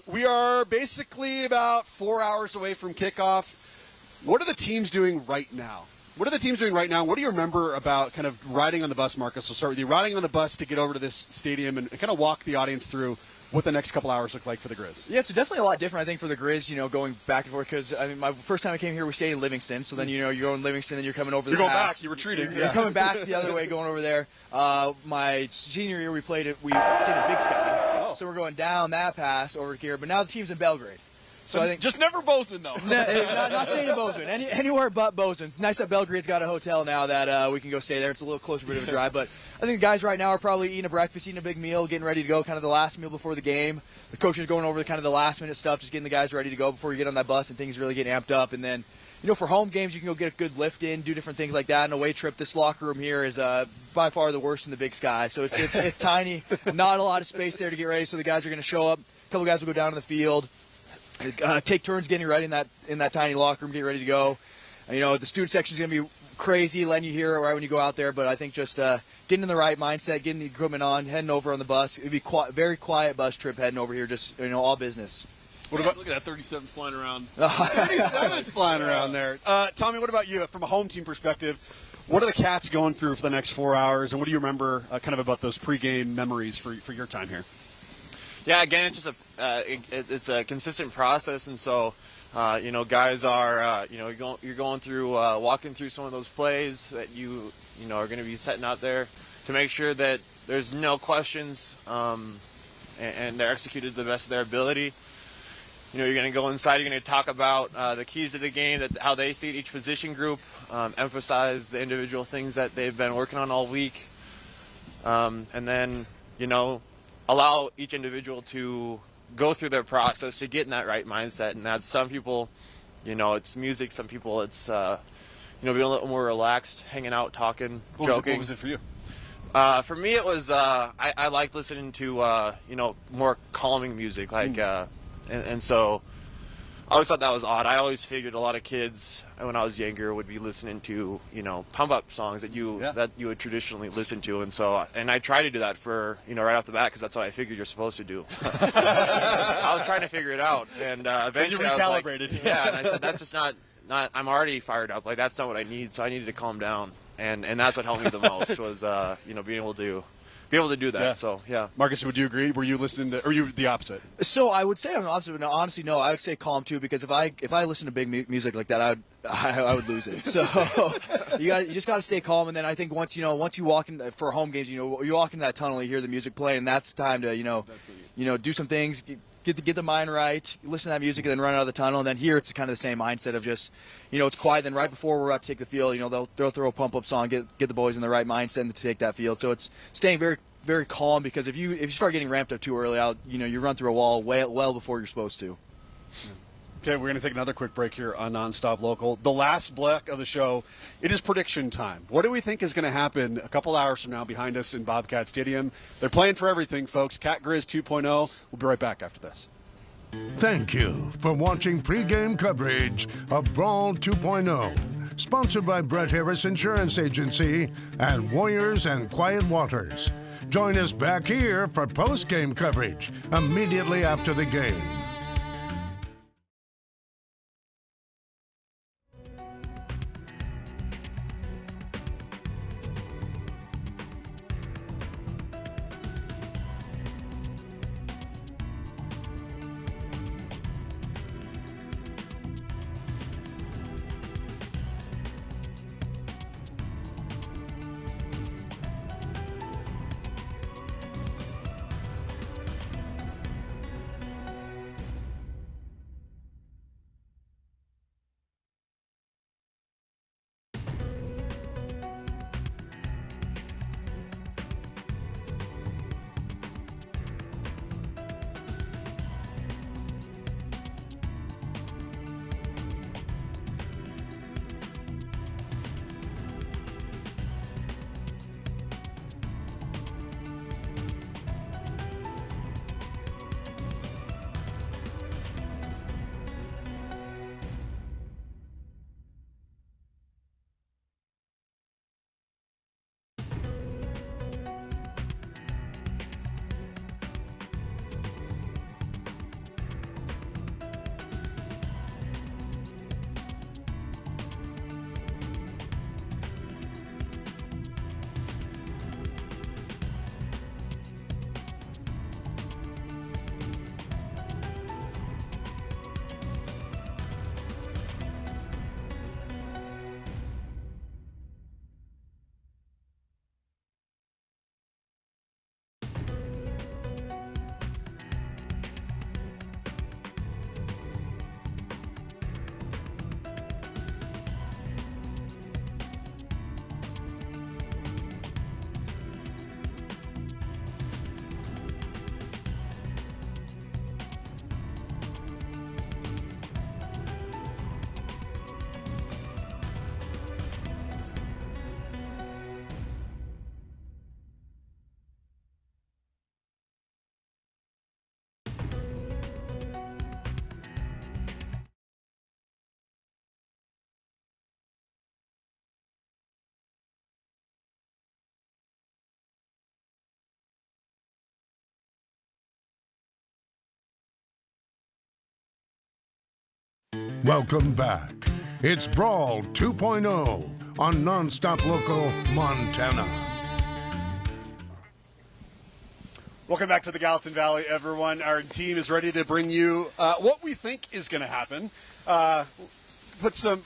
We are basically about 4 hours away from kickoff. What are the teams doing right now? What do you remember about kind of riding on the bus, Marcus? We'll start with you. Riding on the bus to get over to this stadium and kind of walk the audience through what the next couple hours look like for the Grizz. Yeah, it's definitely a lot different, I think, for the Grizz, going back and forth. Because, my first time I came here, we stayed in Livingston. So then, you're going to Livingston, then you're coming over the pass. You're going back. You're retreating. You're coming back the other way, going over there. My senior year, we stayed in Big Sky. So we're going down that pass over here. But now the team's in Belgrade. So I think just never Bozeman though. not staying in Bozeman. Anywhere but Bozeman. It's nice that Belgrade's got a hotel now that we can go stay there. It's a little closer, bit of a drive, but I think the guys right now are probably eating a breakfast, eating a big meal, getting ready to go, kind of the last meal before the game. The coach is going over kind of the last minute stuff, just getting the guys ready to go before you get on that bus and things really get amped up. And then, for home games, you can go get a good lift in, do different things like that. An away trip, this locker room here is by far the worst in the Big Sky. So it's tiny, not a lot of space there to get ready. So the guys are going to show up. A couple guys will go down to the field. Take turns getting ready in that tiny locker room, get ready to go. The student section is going to be crazy, letting you hear it right when you go out there. But I think just getting in the right mindset, getting the equipment on, heading over on the bus. It'd be very quiet bus trip heading over here, just all business. What about look at that 37 flying around? 37 flying around there. Tommy, what about you from a home team perspective? What are the Cats going through for the next 4 hours, and what do you remember kind of about those pregame memories for your time here? Yeah, again, it's just it's a consistent process, and so guys are you're going through walking through some of those plays that you are going to be setting out there to make sure that there's no questions and they're executed to the best of their ability. You're going to go inside. You're going to talk about the keys to the game, how they see each position group, emphasize the individual things that they've been working on all week, and then allow each individual to go through their process to get in that right mindset. And that's some people, it's music. Some people, it's being a little more relaxed, hanging out, talking, joking. What was it for you? For me, it was I like listening to more calming music, like and so I always thought that was odd. I always figured a lot of kids when I was younger would be listening to pump up songs that you would traditionally listen to, and I tried to do that for right off the bat because that's what I figured you're supposed to do. I was trying to figure it out, and eventually you recalibrated. I was like, yeah, and I said that's just not. I'm already fired up. Like that's not what I need. So I needed to calm down, and that's what helped me the most was being able to do that. Yeah. So yeah. Marcus, would you agree? Were you listening to, or were you the opposite? So I would say I'm the opposite, but no, honestly, no. I would say calm too, because if I listen to big music like that, I would lose it. So you just got to stay calm, and then I think once you walk in for home games, you walk into that tunnel, you hear the music playing, and that's time to do some things. Get the mind right, listen to that music, and then run out of the tunnel. And then here it's kind of the same mindset of just, it's quiet. Then right before we're about to take the field, they'll throw a pump up song, get the boys in the right mindset to take that field. So it's staying very, very calm, because if you start getting ramped up too early, you run through a wall well before you're supposed to. Okay, we're going to take another quick break here on NonStop Local. The last block of the show, it is prediction time. What do we think is going to happen a couple hours from now behind us in Bobcat Stadium? They're playing for everything, folks. Cat Grizz 2.0. We'll be right back after this. Thank you for watching pregame coverage of Brawl 2.0, sponsored by Brett Harris Insurance Agency and Warriors and Quiet Waters. Join us back here for post-game coverage immediately after the game. Welcome back. It's Brawl 2.0 on NonStop Local, Montana. Welcome back to the Gallatin Valley, everyone. Our team is ready to bring you what we think is going to happen.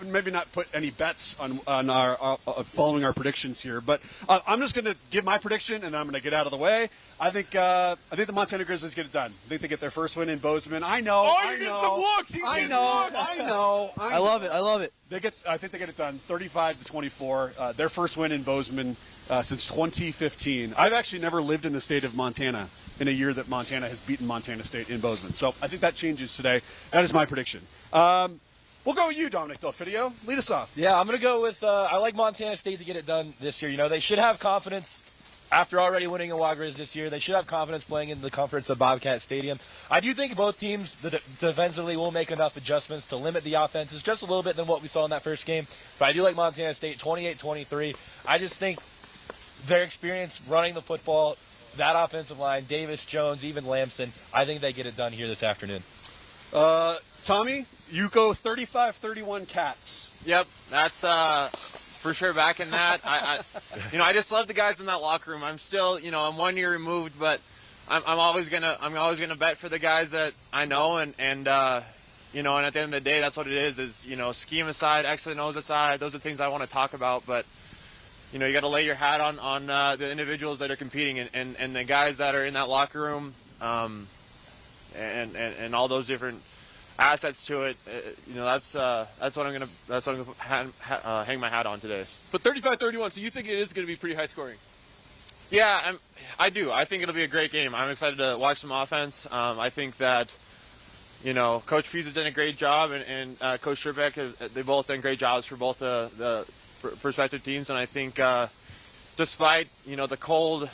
Maybe not put any bets on our following our predictions here, but I'm just going to give my prediction and then I'm going to get out of the way. I think the Montana Grizzlies get it done. I think they get their first win in Bozeman. I know. Oh, I you're getting know. some looks. I know. I love it. I love it. I think they get it done. 35-24. Their first win in Bozeman since 2015. I've actually never lived in the state of Montana in a year that Montana has beaten Montana State in Bozeman. So I think that changes today. That is my prediction. We'll go with you, Dominic Delfidio. Lead us off. Yeah, I'm going to go with I like Montana State to get it done this year. You know, they should have confidence after already winning a Wagriz this year. They should have confidence playing in the comforts of Bobcat Stadium. I do think both teams defensively will make enough adjustments to limit the offenses just a little bit than what we saw in that first game. But I do like Montana State 28-23. I just think their experience running the football, that offensive line, Davis, Jones, even Lamson, I think they get it done here this afternoon. Tommy, you go 35-31 Cats. Yep, that's for sure back in that. I just love the guys in that locker room. I'm still, I'm 1 year removed, but I'm always gonna bet for the guys that I know, and at the end of the day, that's what it is scheme aside, X and O's aside, those are things I want to talk about, but you got to lay your hat on the individuals that are competing and the guys that are in that locker room, and all those different assets to it. That's what I'm gonna hang my hat on today. But 35-31. So you think it is going to be pretty high scoring? Yeah, I do. I think it'll be a great game. I'm excited to watch some offense. I think that Coach Pease has done a great job, and Coach Sherbeck they both done great jobs for both the prospective teams. And I think despite the cold,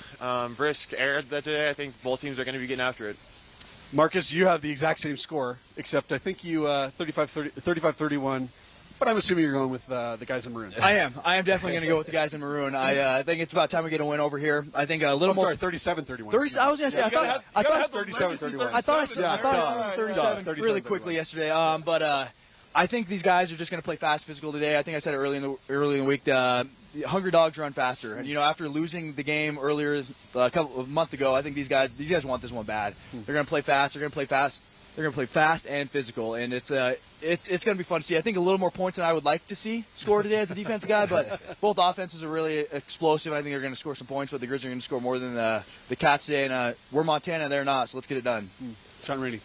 brisk air today, I think both teams are going to be getting after it. Marcus, you have the exact same score, except I think you 35-31, but I'm assuming you're going with the guys in maroon. I am definitely going to go with the guys in maroon. I think it's about time we get a win over here. I think a little more. Sorry, 37-31. I was going to say, I thought 37-31. I thought I 37 really quickly yesterday. But I think these guys are just going to play fast, physical today. I think I said it early in the week. The hungry dogs run faster, and after losing the game earlier a month ago, I think these guys want this one bad. They're going to play fast. They're going to play fast. They're going to play fast and physical, and it's going to be fun to see. I think a little more points than I would like to see score today as a defensive guy, but both offenses are really explosive. I think they're going to score some points, but the Grizzlies are going to score more than the Cats today, and we're Montana, they're not, so let's get it done. Sean Rainey.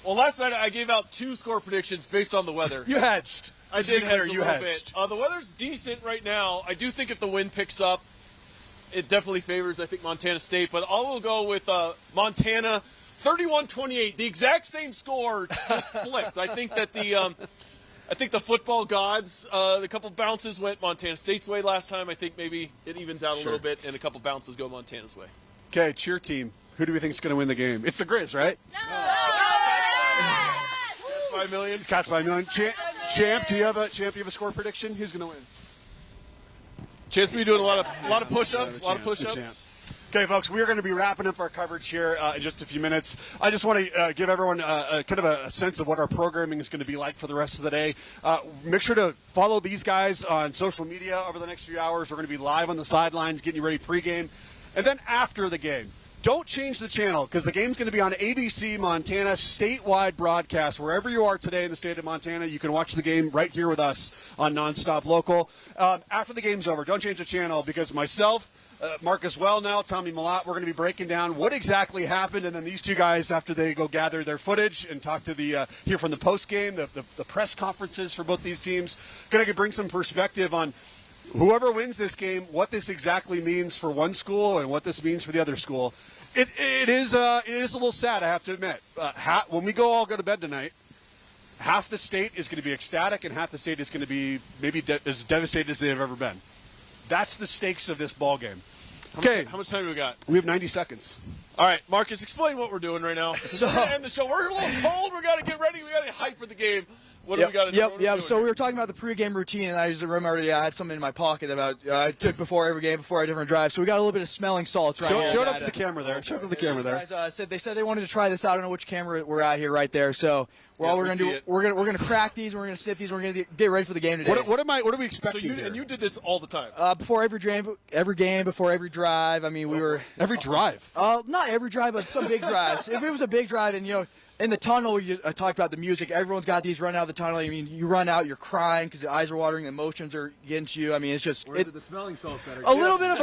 Well, last night I gave out 2 score predictions based on the weather. You hedged. I did hedge a little bit. The weather's decent right now. I do think if the wind picks up, it definitely favors, I think, Montana State. But I will go with Montana 31-28. The exact same score, just flipped. I think that the football gods, the couple bounces went Montana State's way last time. I think maybe it evens out a little bit, and a couple bounces go Montana's way. Okay, cheer team. Who do we think is going to win the game? It's the Grizz, right? Cats by a million. Cats by a million. Champ, do you have a score prediction? Who's going to win? Chance to be doing a lot of push-ups. Okay, folks, we are going to be wrapping up our coverage here in just a few minutes. I just want to give everyone kind of a sense of what our programming is going to be like for the rest of the day. Make sure to follow these guys on social media over the next few hours. We're going to be live on the sidelines, getting you ready pregame. And then after the game, don't change the channel because the game's going to be on ABC Montana, statewide broadcast. Wherever you are today in the state of Montana, you can watch the game right here with us on NonStop Local. After the game's over, don't change the channel because myself, Marcus Welnel, Tommy Mellott, we're going to be breaking down what exactly happened, and then these two guys, after they go gather their footage and talk to hear from the post game, the press conferences for both these teams, going to bring some perspective on whoever wins this game, what this exactly means for one school and what this means for the other school. It is a little sad, I have to admit. When we all go to bed tonight, half the state is going to be ecstatic and half the state is going to be maybe as devastated as they've ever been. That's the stakes of this ball game. Okay. How much time do we got? We have 90 seconds. All right, Marcus, explain what we're doing right now. So we're going to end the show. We're a little cold. We got to get ready. We got to get hyped for the game. What do we got to do? Yep. So we were talking about the pregame routine, and I just remembered I had something in my pocket that I took before every game, before a different drive. So we got a little bit of smelling salts right here. Show it up to the camera there. Show it up to the camera there. Guys, they said they wanted to try this out. I don't know which camera we're at here right there. So all we're gonna do, we're gonna crack these, and we're gonna sniff these, and we're gonna get ready for the game today. What are we expecting? So you did this all the time. Before every game, before every drive. I mean, we were every drive. Not every drive, but some big drives. If it was a big drive, and in the tunnel, I talked about the music. Everyone's got these run out of the tunnel. I mean, you run out, you're crying because the eyes are watering, the emotions are getting to you. I mean, it's just the smelling salts that are a little bit of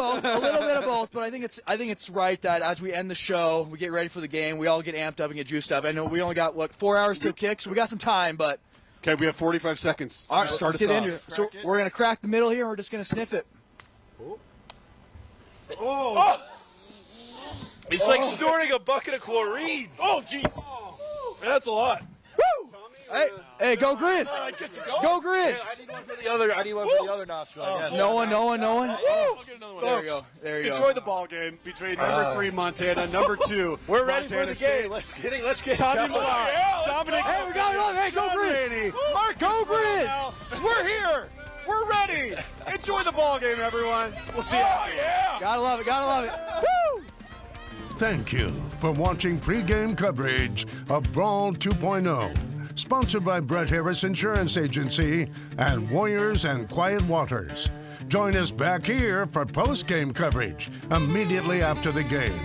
both, But I think it's right that as we end the show, we get ready for the game. We all get amped up and get juiced up. I know we only got 4 hours till kick, so we got some time. But okay, we have 45 seconds. All right, start let's us get off. into it. So we're gonna crack the middle here, and we're just gonna sniff it. Oh! It's like snorting a bucket of chlorine. Oh, jeez. That's a lot. Woo! Hey, go Grizz! Go Grizz! I need one for the other nostril, I guess. No one. Woo! There you go. Enjoy the ball game between number 3 Montana, number 2. We're ready Montana for the State. game. Let's get Tommy Come on. Mellott. Dominic. Hey, we got it. Hey, go Grizz! Mark, go Grizz! We're here. We're ready. Enjoy the ball game, everyone. We'll see you after. Yeah. Gotta love it. Woo! Thank you for watching pregame coverage of Brawl 2.0, sponsored by Brett Harris Insurance Agency and Warriors and Quiet Waters. Join us back here for postgame coverage immediately after the game.